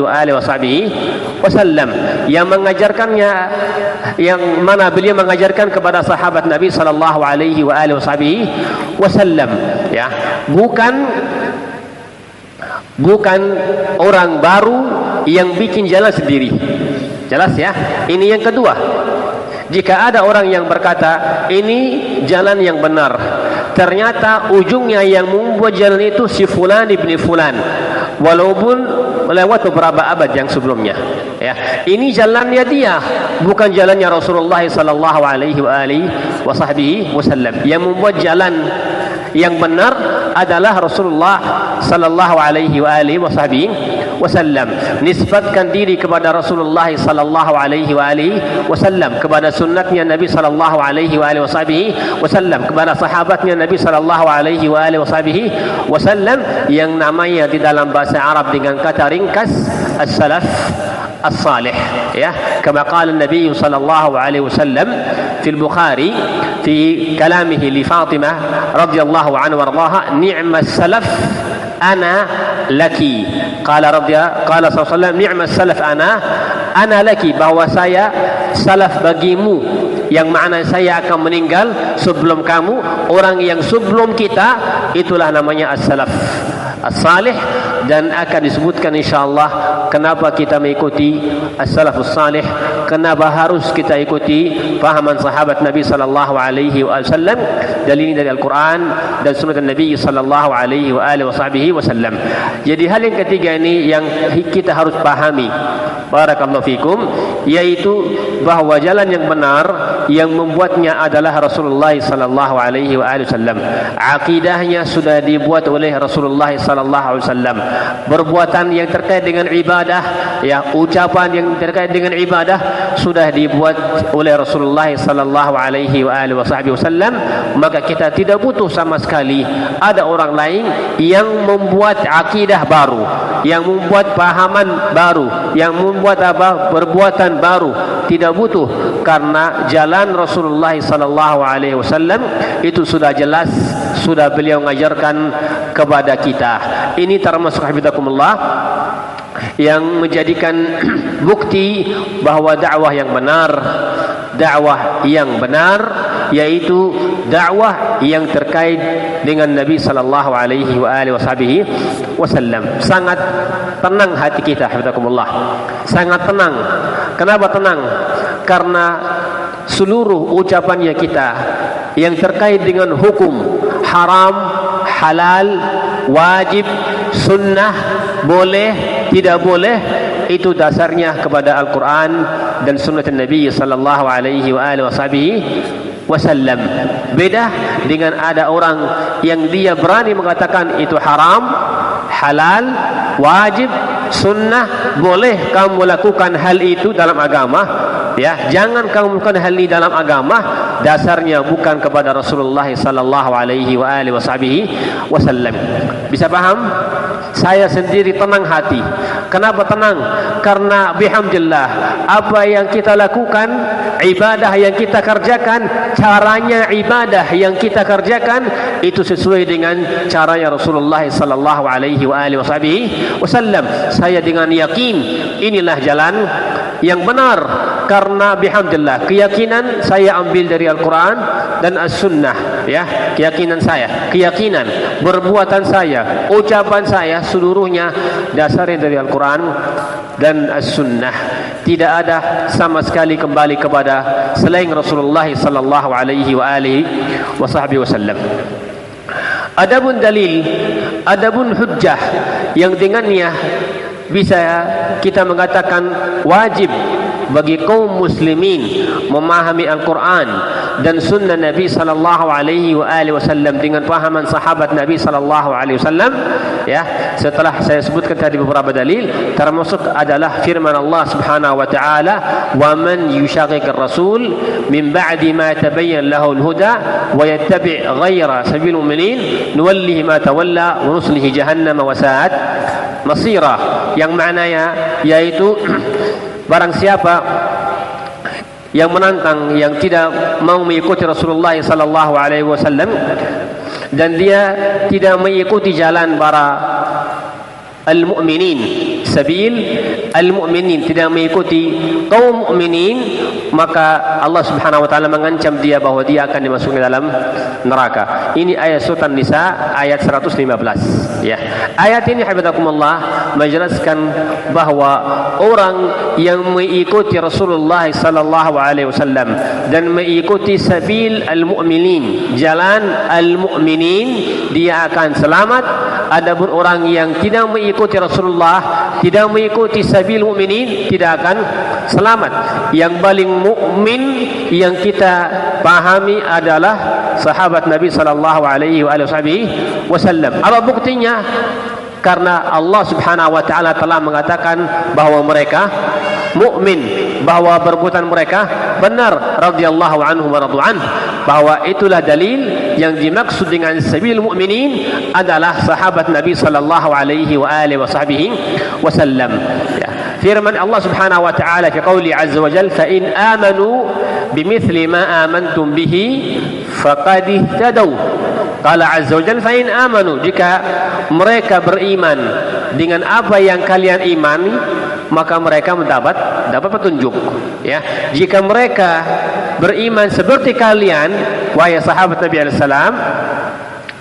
S1: wasallam, yang mengajarkannya, yang mana beliau mengajarkan kepada sahabat Nabi sallallahu alaihi wasallam, ya, bukan orang baru yang bikin jalan sendiri. Jelas ya. Ini yang kedua. Jika ada orang yang berkata ini jalan yang benar, ternyata ujungnya yang membuat jalan itu si fulan ibni fulan, walaupun melewat beberapa abad yang sebelumnya, ya, ini jalannya dia, bukan jalannya Rasulullah sallallahu alaihi wasallam. Yang membuat jalan yang benar adalah Rasulullah sallallahu alaihi wasallam. Nisbatkan diri kepada Rasulullah sallallahu alaihi wasallam, kepada sunnatnya Nabi sallallahu alaihi wasallam, kepada sahabatnya Nabi sallallahu alaihi wasallam, yang namanya di dalam bahasa Arab dengan kata ringkas as-salaf as-salih, ya, kama qala Nabi sallallahu alaihi wasallam fi al-Bukhari fi kalamihi li Fatimah radhiyallahu anha warḍaha, ni'mas salaf ana laki. Qala sallallahu alaihi wasallam, ni'mas salaf ana laki, bahwa saya salaf bagimu, yang makna saya akan meninggal sebelum kamu. Orang yang sebelum kita itulah namanya as-salaf as-salih, dan akan disebutkan insyaallah kenapa kita mengikuti as-salafus salih, kenapa harus kita ikuti pahaman sahabat Nabi sallallahu alaihi wasallam, dalil dari Al-Quran dan sunnah Nabi sallallahu alaihi wasallam. Jadi hal yang ketiga ini yang kita harus pahami, barakallahu fikum, yaitu bahwa jalan yang benar yang membuatnya adalah Rasulullah sallallahu alaihi wasallam. Akidahnya sudah dibuat oleh Rasulullah sallallahu alaihi wasallam. Perbuatan yang terkait dengan ibadah, ya, ucapan yang terkait dengan ibadah sudah dibuat oleh Rasulullah sallallahu alaihi wasallam. Maka kita tidak butuh sama sekali ada orang lain yang membuat akidah baru, yang membuat pahaman baru, yang membuat perbuatan baru. Tidak butuh, karena jalan Rasulullah sallallahu alaihi wasallam itu sudah jelas, sudah beliau mengajarkan kepada kita. Ini termasuk hafizakumullah yang menjadikan bukti bahwa dakwah yang benar yaitu dakwah yang terkait dengan Nabi sallallahu alaihi wasallam. Sangat tenang hati kita, hafizakumullah. Sangat tenang. Kenapa tenang? Karena seluruh ucapannya kita yang terkait dengan hukum haram, halal, wajib, sunnah, boleh, tidak boleh, itu dasarnya kepada Al-Quran dan sunnah Nabi sallallahu alaihi wasallam. Beda dengan ada orang yang dia berani mengatakan itu haram, halal, wajib, sunnah, boleh kamu lakukan hal itu dalam agama. Ya, jangan kamu melakukan hal ini dalam agama. Dasarnya bukan kepada Rasulullah sallallahu alaihi wasallam. Bisa paham? Saya sendiri tenang hati. Kenapa tenang? Karena bihamdillah apa yang kita lakukan, ibadah yang kita kerjakan, caranya ibadah yang kita kerjakan itu sesuai dengan caranya Rasulullah sallallahu alaihi wasallam. Saya dengan yakin inilah jalan yang benar, karena bihamdillah keyakinan saya ambil dari Al-Quran dan As-Sunnah, ya, keyakinan saya, keyakinan, perbuatan saya, ucapan saya seluruhnya dasarnya dari Al-Quran dan As-Sunnah. Tidak ada sama sekali kembali kepada selain Rasulullah sallallahu alaihi wasallam. Adapun dalil, adapun hujjah yang dengannya bisa kita mengatakan wajib bagi kaum muslimin memahami Al-Quran dan sunnah Nabi sallallahu alaihi wasallam dengan pahaman sahabat Nabi sallallahu alaihi wasallam. Ya, setelah saya sebutkan tadi beberapa dalil, termasuk adalah firman Allah Subhanahu wa taala, "Wa man yushaqiqir rasul min ba'di ma tabayyana lahu al-huda wa yattabi' ghayra sabilil mu'minin nuwallihi ma tawalla wa nuslihi jahannam wa sa'at masira." Yang maknanya yaitu barang siapa yang menantang, yang tidak mau mengikuti Rasulullah sallallahu alaihi wasallam dan dia tidak mengikuti jalan para al-mu'minin, sabil al-mu'minin, tidak mengikuti kaum mukminin, maka Allah Subhanahu wa taala mengancam dia bahwa dia akan dimasukkan dalam neraka. Ini ayat surah An-Nisa ayat 115, ya. Ayat ini hafizakumullah menjelaskan bahwa orang yang mengikuti Rasulullah sallallahu alaihi wasallam dan mengikuti sabil al-mu'minin, jalan al-mu'minin, dia akan selamat. Adapun orang yang tidak mengikuti Rasulullah, tidak mengikuti sabil mu'minin, tidak akan selamat. Yang paling mukmin yang kita pahami adalah sahabat Nabi sallallahu alaihi wasallam. Apa buktinya? Karena Allah Subhanahu wa taala telah mengatakan bahwa mereka mukmin, bahwa perbuatan mereka benar, radhiyallahu anhum wa radu an, bahwa itulah dalil yang dimaksud dengan sabil mukminin adalah sahabat Nabi sallallahu alaihi wasallam. Ya. Firman Allah Subhanahu wa taala fi qouli azza wa jalla, fa in amanu bimithli ma amantum bihi faqad ihtadaw. Qala azza wa jalla, fa in amanu, jika mereka beriman dengan apa yang kalian imani, maka mereka mendapat petunjuk. Ya, jika mereka beriman seperti kalian, wahai sahabat Nabi alaihi salam,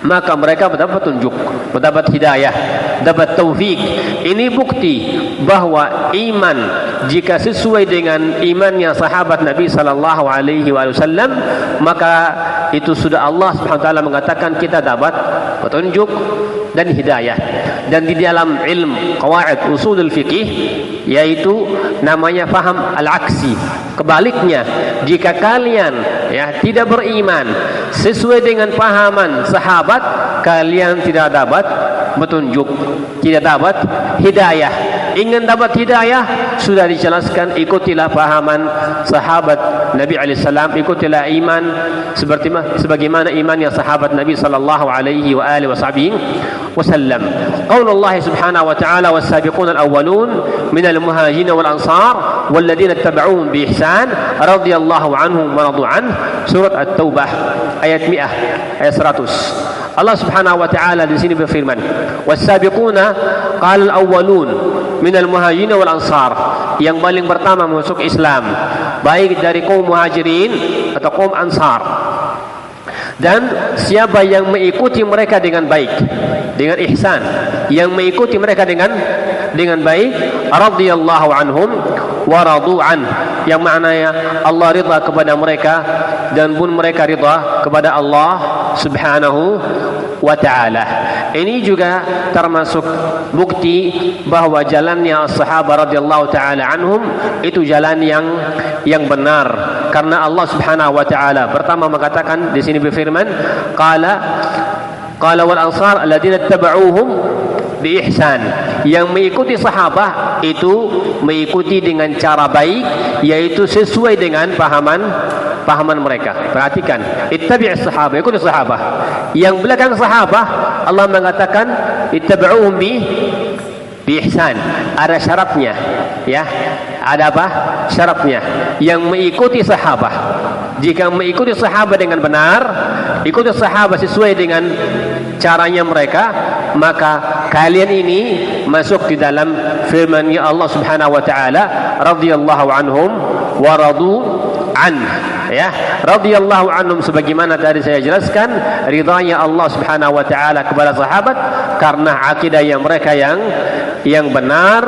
S1: maka mereka mendapat petunjuk, mendapat hidayah, dapat taufik. Ini bukti bahwa iman jika sesuai dengan imannya sahabat Nabi sallallahu alaihi wasallam, maka itu sudah Allah Subhanahu wa taala mengatakan kita dapat petunjuk dan hidayah. Dan di dalam ilmu qawaid usulul fiqih, yaitu namanya faham al-aksi, kebaliknya, jika kalian tidak beriman sesuai dengan pahaman sahabat, kalian tidak dapat petunjuk, tidak dapat hidayah. Ingin dapat hidayah, sudah dijelaskan, ikutilah pahaman sahabat Nabi alaihissalam, ikutilah iman sebagaimana imannya sahabat Nabi sallallahu alaihi wa alihi wasallam. Qaulullah subhanahu wa ta'ala was-sabiquna al-awwalun minal muhajirin wal ansar walladzina ittaba'uuhum bi ihsan radhiyallahu anhum wa radu an. Surat At-Taubah ayat 100, ayat 100. Allah Subhanahu wa taala di sini berfirman, was-sabiquna qala al-awwalun minal muhajirin wal ansar, yang paling pertama masuk Islam baik dari kaum muhajirin atau kaum ansar, dan siapa yang mengikuti mereka dengan baik, dengan ihsan, yang mengikuti mereka dengan baik, radhiyallahu anhum wa radu an, yang maknanya Allah ridha kepada mereka dan pun mereka ridha kepada Allah Subhanahu wa ta'ala. Ini juga termasuk bukti bahwa jalannya sahabat radhiyallahu ta'ala anhum itu jalan yang benar, karena Allah Subhanahu wa ta'ala pertama mengatakan di sini berfirman, qala wal ansar alladziina ittaba'uuhum bi ihsan, yang mengikuti sahabat itu mengikuti dengan cara baik, yaitu sesuai dengan pahaman mereka. Perhatikan, ittabi'is sahabah, ikuti sahabah. Yang belakang sahabah Allah mengatakan ittaba'uhum bi ihsan. Ada syaratnya, ada apa? Syaratnya. Yang mengikuti sahabah, jika mengikuti sahabat dengan benar, ikuti sahabat sesuai dengan caranya mereka, maka kalian ini masuk di dalam firman-Nya Allah Subhanahu wa taala, radhiyallahu anhum wa radu an. Radhiyallahu anhum, sebagaimana tadi saya jelaskan, ridhanya Allah Subhanahu wa taala kepada sahabat karena akidah yang mereka yang benar,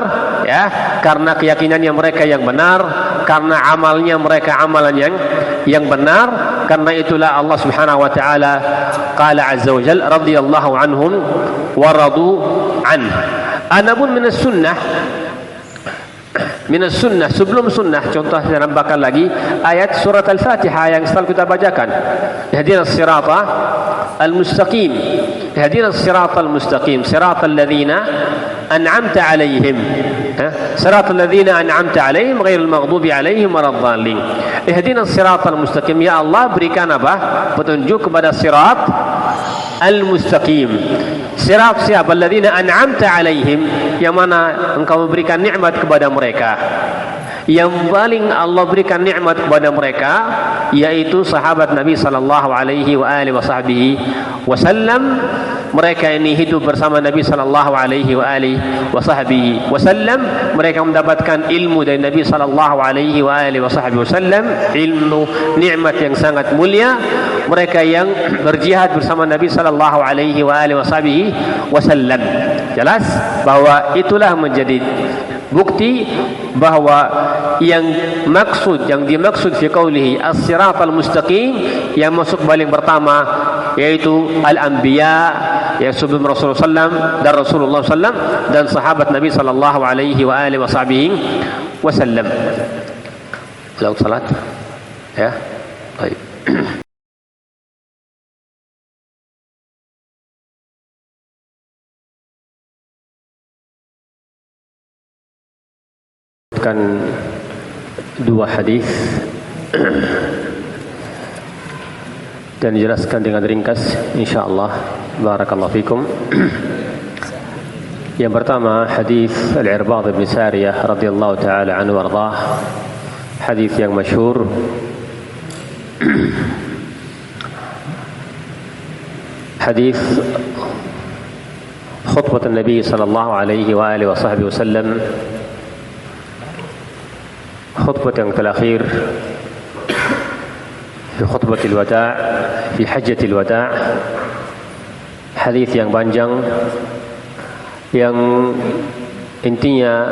S1: karena keyakinannya mereka yang benar, karena amalnya mereka amalan yang benar. Karena itulah Allah Subhanahu wa taala qala azza wa jalla radhiyallahu anhum wa radu an. Adapun minas sunnah, sebelum sunnah, contoh saya nambahkan lagi ayat surat Al-Fatihah yang selalu kita bacakan, ihdinas sirata al-mustaqim, ihdinas sirata al-mustaqim, siratal ladzina an'amta alaihim, siratal ladzina an'amta alaihim ghairil maghdubi alaihim waladdallin. Ihdinas siratal mustaqim, ya Allah berikan apa? Petunjuk kepada sirat al-mustaqim. Sirat siapa? Alladzina an'amta alaihim, yang mana engkau memberikan nikmat kepada mereka. Yang paling Allah berikan nikmat kepada mereka yaitu sahabat Nabi sallallahu alaihi wa alihi wasallam. Mereka ini hidup bersama Nabi sallallahu alaihi wa alihi wasallam. Mereka mendapatkan ilmu dari Nabi sallallahu alaihi wa alihi wasallam, ilmu nikmat yang sangat mulia. Mereka yang berjihad bersama Nabi sallallahu alaihi wa alihi wasallam. Jelas bahwa itulah menjadi bukti bahwa yang dimaksud fi qaulihi as-siratal mustaqim, yang masuk paling pertama yaitu al-anbiya, yang sebelum Rasulullah SAW dan Rasulullah SAW dan sahabat Nabi sallallahu alaihi wa alihi wasallam. Lalu salat, baik. Dua hadis dan dijelaskan dengan ringkas insyaallah. Barakallahu fikum. Yang pertama hadis Al-Irbad bin Sariyah radhiyallahu taala anhu warḍah, hadis yang masyhur hadis khutbah Nabi sallallahu alaihi wa alihi wasallam, خطبة الأخير في خطبة الوداع في حجة الوداع hadis yang panjang yang intinya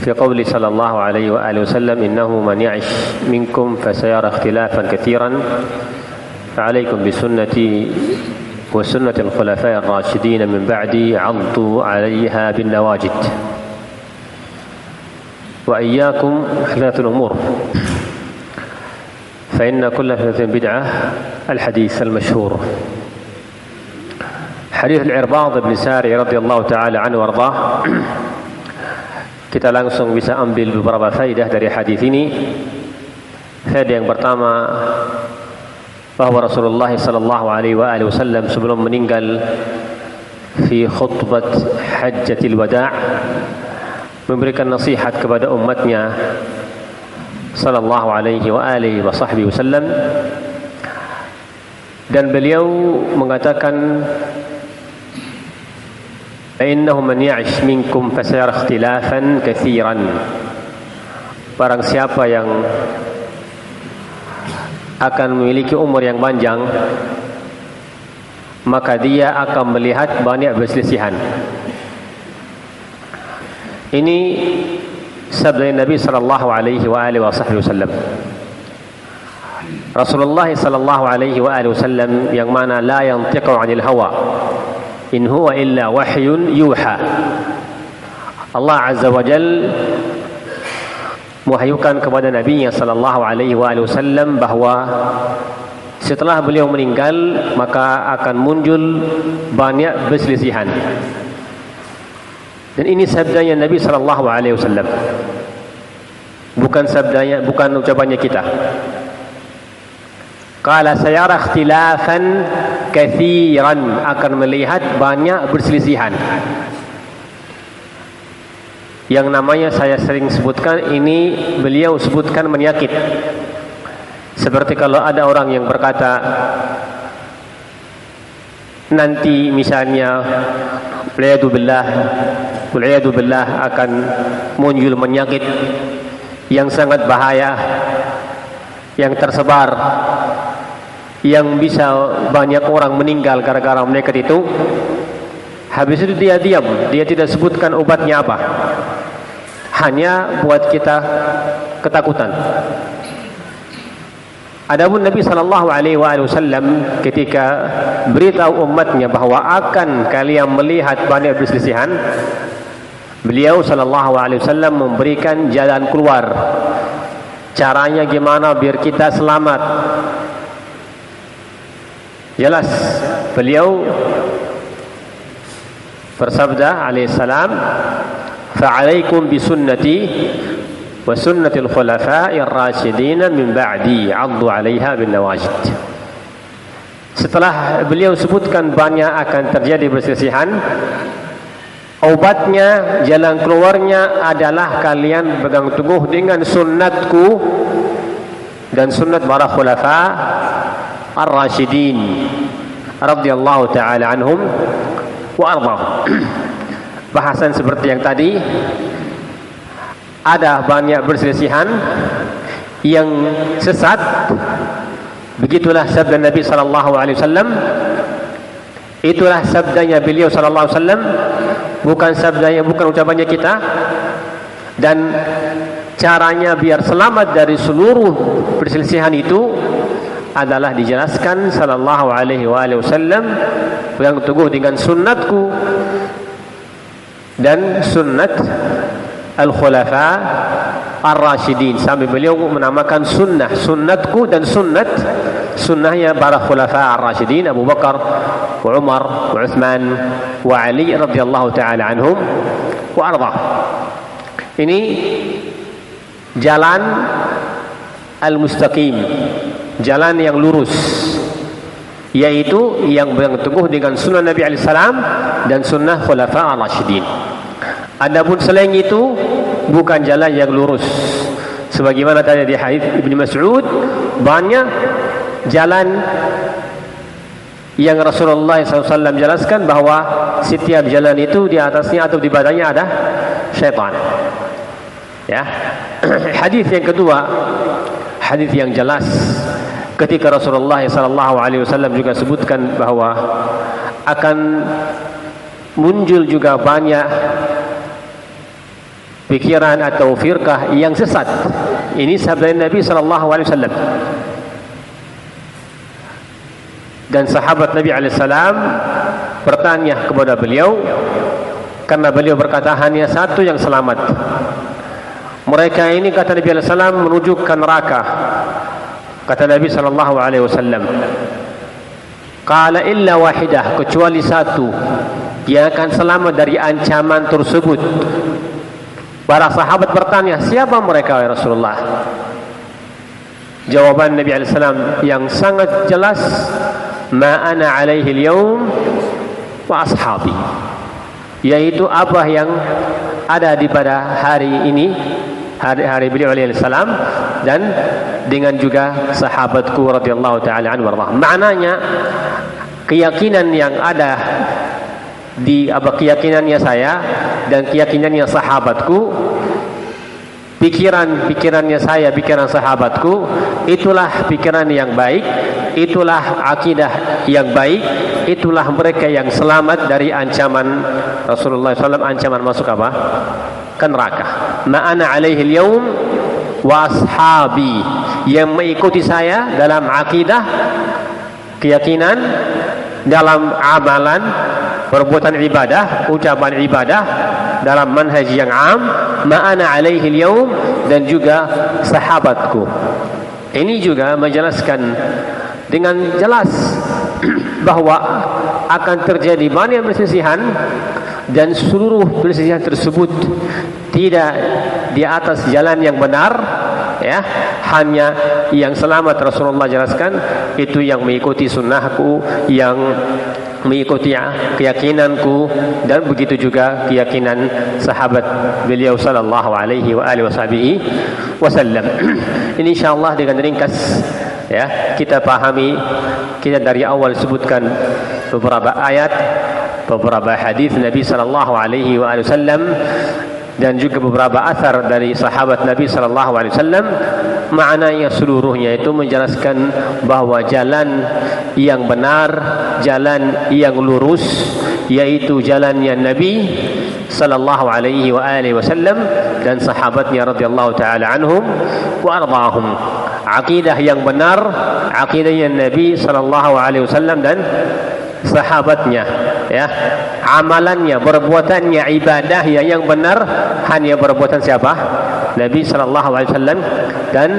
S1: fi qouli sallallahu alaihi wa alihi wasallam, innahu man ya'ish minkum fasayara ikhtilafan katsiran fa'alaikum bisunnati wa sunnati al-khulafa'i ar-rasyidin min ba'di 'addu 'alayha bin nawajid wa iyyakum muhdatsatil umur fa inna kulla muhdatsatin bid'ah. Al-hadis al-masyhur hadis Al-Irbad bin Sari radhiyallahu taala anhu warḍah. Kita langsung bisa ambil beberapa faedah dari hadis ini. Faedah yang pertama, bahwa Rasulullah sallallahu alaihi wasallam sebelum meninggal fi khutbah hajjatil wada' memberikan nasihat kepada umatnya sallallahu alaihi wasallam, dan beliau mengatakan, innahu man ya'ish minkum fasayara ikhtilafan katsiran. Barang siapa yang akan memiliki umur yang panjang, maka dia akan melihat banyak perselisihan. Ini sabda Nabi sallallahu alaihi wasallam. Rasulullah sallallahu alaihi wasallam yang mana la yantiqu 'anil hawa, in huwa illa wahyun yuha. Allah Azza wa Jal mewahyukan kepada Nabi sallallahu alaihi wasallam bahwa setelah beliau meninggal maka akan muncul banyak perselisihan. Dan ini sabdanya Nabi sallallahu alaihi wasallam. Bukan sabdanya, bukan ucapannya kita. Qala sayara ikhtilafan katsiran, akan melihat banyak perselisihan. Yang namanya saya sering sebutkan ini, beliau sebutkan menyakit. Seperti kalau ada orang yang berkata nanti misalnya wal'iyadu billah akan muncul penyakit yang sangat bahaya, yang tersebar, yang bisa banyak orang meninggal gara-gara penyakit itu. Habis itu dia diam, dia tidak sebutkan obatnya apa, hanya buat kita ketakutan. Adapun Nabi sallallahu alaihi wasallam ketika beritahu umatnya bahwa akan kalian melihat banyak perselisihan, beliau sallallahu alaihi wasallam memberikan jalan keluar. Caranya gimana biar kita selamat? Jelas, beliau bersabda alaihi salam, fa'alaikum bisunnati wa sunnatil khulafa'ir rasyidin min ba'di 'addu 'alaiha bin nawajid. Setelah beliau sebutkan banyak akan terjadi perselisihan, obatnya, jalan keluarnya adalah kalian pegang teguh dengan sunnatku dan sunnat para khulafa ar-rasyidin radhiyallahu ta'ala anhum wa ardhahum. Bahasan seperti yang tadi, ada banyak perselisihan yang sesat. Begitulah sabda Nabi sallallahu alaihi wasallam. Itulah sabdanya beliau sallallahu alaihi wasallam, bukan sabdanya, bukan ucapannya kita. Dan caranya biar selamat dari seluruh perselisihan itu adalah dijelaskan sallallahu alaihi wasallam, yang teguh dengan sunnatku dan sunnat al-khulafa ar-rasyidin, sampai beliau menamakan sunnatku dan sunnahnya para khulafa ar-rasyidin, Abu Bakar wa Umar wa Uthman wa Ali radhiyallahu ta'ala anhum wa ardah. Ini jalan al-mustaqim, jalan yang lurus, yaitu yang teguh dengan sunnah Nabi alaihi salam dan sunnah khulafa ar-rasyidin. Adapun selain itu bukan jalan yang lurus. Sebagaimana tadi di hadis Ibnu Mas'ud, banyak jalan yang Rasulullah SAW jelaskan bahwa setiap jalan itu di atasnya atau di badannya ada syaitan. Ya. Hadis yang kedua, hadis yang jelas ketika Rasulullah SAW juga sebutkan bahwa akan muncul juga banyak pikiran atau firqah yang sesat. Ini sabda Nabi SAW. Dan sahabat Nabi SAW bertanya kepada beliau, karena beliau berkata hanya satu yang selamat. Mereka ini, kata Nabi SAW, menuju ke neraka. Kata Nabi SAW, qala illa wahidah, kecuali satu yang akan selamat dari ancaman tersebut. Para sahabat bertanya, siapa mereka ya Rasulullah? Jawaban Nabi SAW yang sangat jelas, ma ana alaihi al-yawm wa ashabi, yaitu apa yang ada di pada hari ini, hari beliau alaihi salam, dan dengan juga sahabatku radhiyallahu taala anhu warḍah. Maknanya keyakinan yang ada di keyakinannya saya dan keyakinannya sahabatku, pikirannya saya, pikiran sahabatku, itulah pikiran yang baik, itulah akidah yang baik, itulah mereka yang selamat dari ancaman Rasulullah SAW, ancaman masuk apa? Ke neraka. Ma'ana alaihi al-yawm wa ashabi, yang mengikuti saya dalam akidah, keyakinan, dalam amalan, perbuatan ibadah, ucapan ibadah, dalam manhaj yang am, ma'ana alaihi al-yawm, dan juga sahabatku. Ini juga menjelaskan dengan jelas bahwa akan terjadi banyak perselisihan, dan seluruh perselisihan tersebut tidak di atas jalan yang benar, ya. Hanya yang selamat Rasulullah jelaskan itu yang mengikuti sunnahku, yang mengikuti keyakinanku, dan begitu juga keyakinan sahabat beliau sallallahu alaihi wa alihi wasallam. Ini insyaallah dengan ringkas, ya, kita pahami. Kita dari awal sebutkan beberapa ayat, beberapa hadis Nabi sallallahu alaihi wasallam, dan juga beberapa asar dari sahabat Nabi sallallahu alaihi wasallam. Maknanya seluruhnya itu menjelaskan bahwa jalan yang benar, jalan yang lurus, yaitu jalannya Nabi sallallahu alaihi wasallam dan sahabatnya radhiyallahu taala anhum wa ardahum. Akidah yang benar, akidahnya Nabi sallallahu alaihi wasallam dan sahabatnya, ya. Amalannya, perbuatannya, ibadahnya yang benar hanya perbuatan siapa? Nabi sallallahu alaihi wasallam dan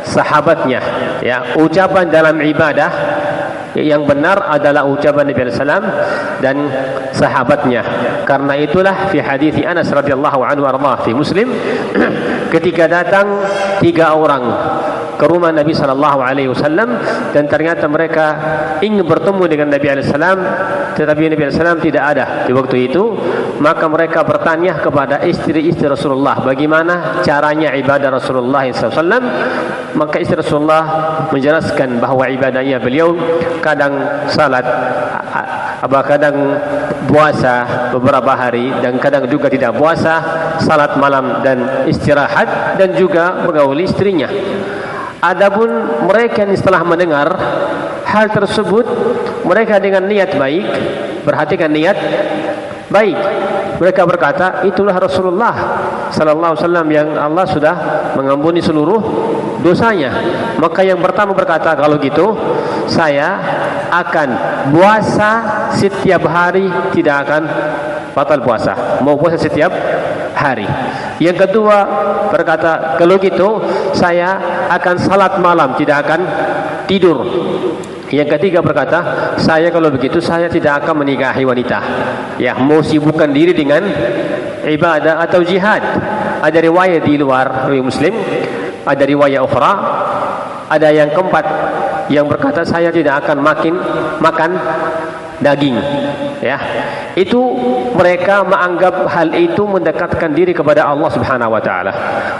S1: sahabatnya, ya. Ucapan dalam ibadah yang benar adalah ucapan Nabi sallallahu alaihi wasallam dan sahabatnya. Karena itulah fi hadis Anas radhiyallahu anhu arda fi Muslim, ketika datang 3 orang ke rumah Nabi sallallahu alaihi wasallam, dan ternyata mereka ingin bertemu dengan Nabi alaihi salam, tetapi Nabi alaihi salam tidak ada di waktu itu. Maka mereka bertanya kepada istri-istri Rasulullah, bagaimana caranya ibadah Rasulullah sallallahu alaihi wasallam. Maka istri Rasulullah menjelaskan bahwa ibadahnya beliau kadang salat, kadang puasa beberapa hari, dan kadang juga tidak puasa, salat malam dan istirahat, dan juga bergaul istrinya. Adapun mereka yang setelah mendengar hal tersebut, mereka dengan niat baik, perhatikan niat baik, mereka berkata, itulah Rasulullah sallallahu alaihi wasallam yang Allah sudah mengampuni seluruh dosanya. Maka yang pertama berkata, kalau gitu saya akan puasa setiap hari, tidak akan batal puasa, mau puasa setiap hari. Yang kedua berkata, kalau gitu saya akan salat malam, tidak akan tidur. Yang ketiga berkata, saya kalau begitu saya tidak akan menikahi wanita, ya, mau sibukkan diri dengan ibadah atau jihad. Ada riwayat di luar riwayat Muslim, ada riwayat ukhra, ada yang keempat yang berkata, saya tidak akan makan daging, ya. Itu mereka menganggap hal itu mendekatkan diri kepada Allah Subhanahu wa taala.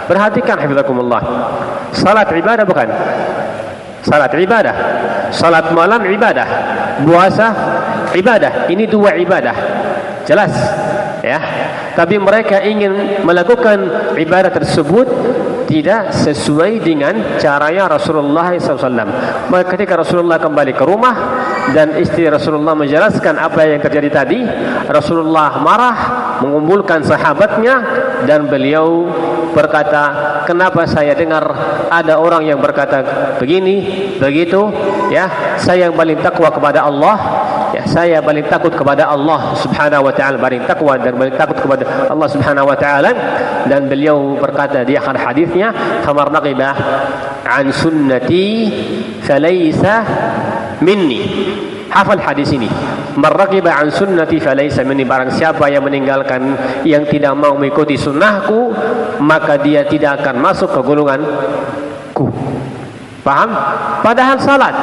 S1: Perhatikan hafizakumullah, salat ibadah bukan? Salat ibadah, salat malam ibadah, puasa ibadah. Ini 2 ibadah, jelas, ya. Tapi mereka ingin melakukan ibadah tersebut tidak sesuai dengan caranya Rasulullah SAW. Maka ketika Rasulullah kembali ke rumah dan istri Rasulullah menjelaskan apa yang terjadi tadi, Rasulullah marah, mengumpulkan sahabatnya, dan beliau berkata, kenapa saya dengar ada orang yang berkata begini, begitu, ya, saya yang paling takwa kepada Allah, ya, saya paling takut kepada Allah Subhanahu wa taala, paling takwa dan paling takut kepada Allah Subhanahu wa taala. Dan beliau berkata di akhir hadisnya, "Faman raqiba an sunnati falaysa minni." Hafal hadis ini. "Man raqiba an sunnati falaysa minni." Barang siapa yang meninggalkan, yang tidak mau mengikuti sunnahku, maka dia tidak akan masuk ke golonganku. Paham? Padahal salat,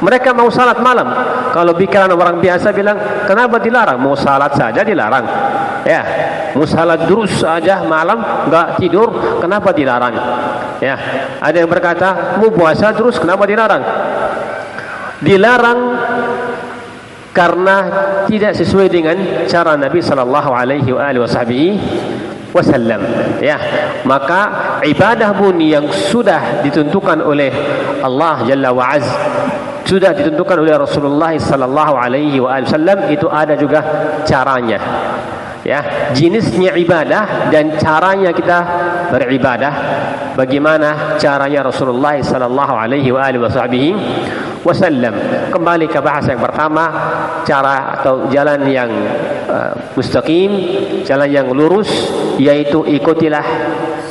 S1: mereka mau salat malam. Kalau pikiran orang biasa bilang, kenapa dilarang? Mau salat saja dilarang. Ya, mau salat terus saja malam, enggak tidur, kenapa dilarang? Ya, ada yang berkata, mau puasa terus, kenapa dilarang? Dilarang karena tidak sesuai dengan cara Nabi sallallahu alaihi wasallam. Ya, maka ibadah pun yang sudah ditentukan oleh Allah Jalla wa Az, sudah ditentukan oleh Rasulullah sallallahu alaihi wasallam, itu ada juga caranya. Ya, jenisnya ibadah dan caranya kita beribadah, bagaimana caranya Rasulullah sallallahu alaihi wasallam. Kembali ke bahasa yang pertama, cara atau jalan yang mustaqim, jalan yang lurus, yaitu ikutilah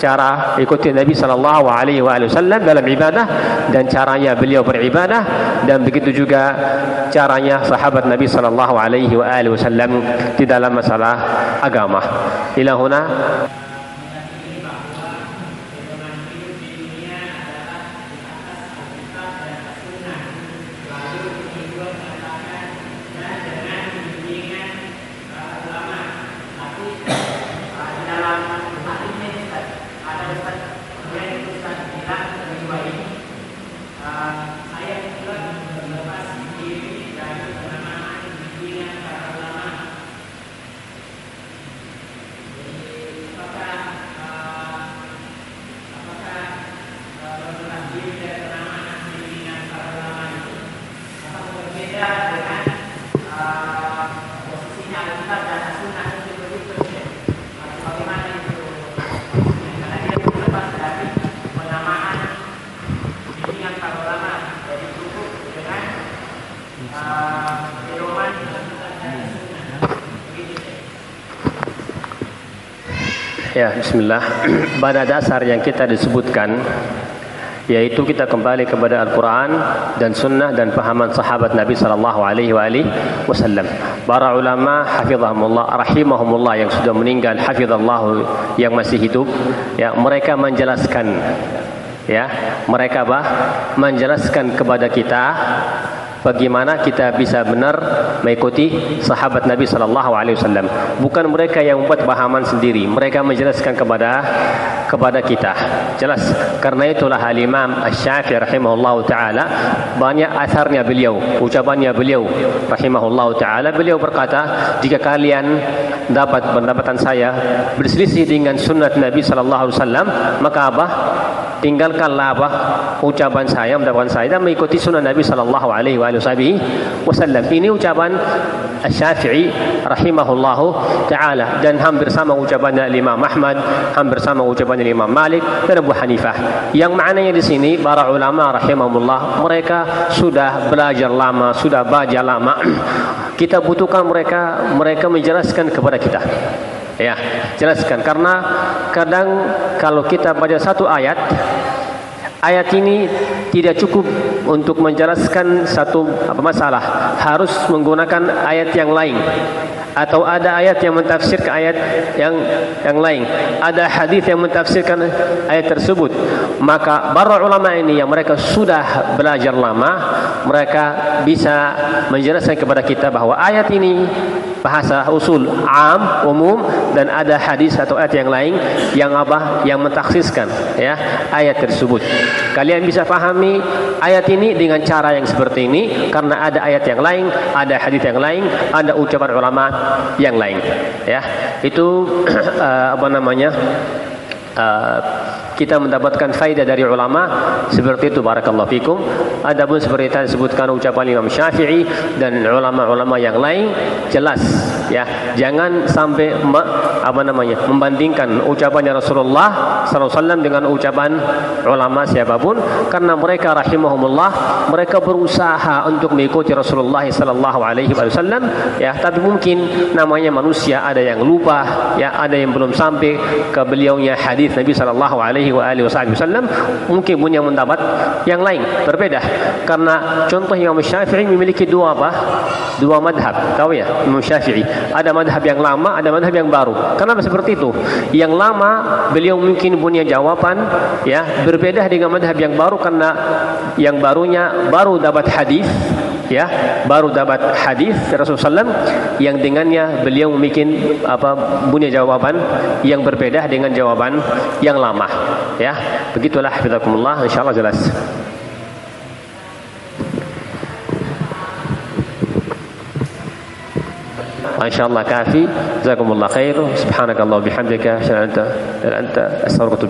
S1: cara ikuti Nabi sallallahu alaihi wasallam dalam ibadah dan caranya beliau beribadah, dan begitu juga caranya sahabat Nabi sallallahu alaihi wasallam di dalam masalah agama. Ila huna. Ya, bismillah. Pada dasar yang kita disebutkan, yaitu kita kembali kepada Al-Quran dan Sunnah dan pahaman sahabat Nabi sallallahu alaihi wasallam. Para ulama hafizahumullah, rahimahumullah, yang sudah meninggal, hafizallahu yang masih hidup, ya, mereka menjelaskan, ya, mereka menjelaskan kepada kita bagaimana kita bisa benar mengikuti sahabat Nabi sallallahu alaihi wasallam. Bukan mereka yang membuat pahaman sendiri, mereka menjelaskan kepada kita. Jelas. Karena itulah Al-Imam Asy-Syafi'i rahimahullahu taala, banyak asarnya beliau, ucapannya beliau rahimahullahu taala, beliau berkata, jika kalian dapat pendapatan saya berselisih dengan sunnah Nabi sallallahu alaihi wasallam, maka apa? Tinggalkanlah ucapan saya, pendapatan saya, dan mengikuti sunnah Nabi sallallahu alaihi wasallam. Ini ucapan Asy-Syafi'i rahimahullahu taala, dan hampir sama ucapannya Imam Ahmad, hampir sama ucapannya Imam Malik dan Abu Hanifah. Yang maknanya di sini, para ulama rahimahullah, mereka sudah belajar lama, sudah baca lama. Kita butuhkan mereka menjelaskan kepada kita. Ya, jelaskan, karena kadang kalau kita baca satu ayat ini tidak cukup untuk menjelaskan satu masalah, harus menggunakan ayat yang lain, atau ada ayat yang mentafsirkan ayat yang lain, ada hadis yang mentafsirkan ayat tersebut. Maka para ulama ini yang mereka sudah belajar lama, mereka bisa menjelaskan kepada kita bahwa ayat ini bahasa usul am, umum, dan ada hadis atau ayat yang lain yang mentaksiskan, ya, ayat tersebut. Kalian bisa pahami ayat ini dengan cara yang seperti ini karena ada ayat yang lain, ada hadis yang lain, ada ucapan ulama yang lain, ya. Itu kita mendapatkan faidah dari ulama seperti itu. Barakallahu fikum. Adapun seperti tadi disebutkan ucapan Imam Syafi'i dan ulama-ulama yang lain, jelas ya, jangan sampai membandingkan ucapannya Rasulullah SAW dengan ucapan ulama siapapun, karena mereka rahimahumullah, mereka berusaha untuk mengikuti Rasulullah SAW ya, tapi mungkin namanya manusia, ada yang lupa ya, ada yang belum sampai ke beliaunya hadis Nabi SAW, mungkin punya mendapat yang lain berbeda. Karena contoh Imam Syafi'i memiliki dua madhab, tahu ya, Imam Syafi'i ada madhab yang lama, ada madhab yang baru. Kenapa seperti itu? Yang lama beliau mungkin punya jawaban ya, berbeda dengan madhab yang baru, karena yang barunya baru dapat hadis ya, baru dapat hadis Rasulullah SAW, yang dengannya beliau membuat punya jawaban yang berbeda dengan jawaban yang lama ya. Begitulah, hafizakumullah, insyaallah jelas. Insyaallah kafi. Jazakumullah khair. Subhanakallah bihamdika, asyhadu an la ilaha illa anta, astaghfiruka.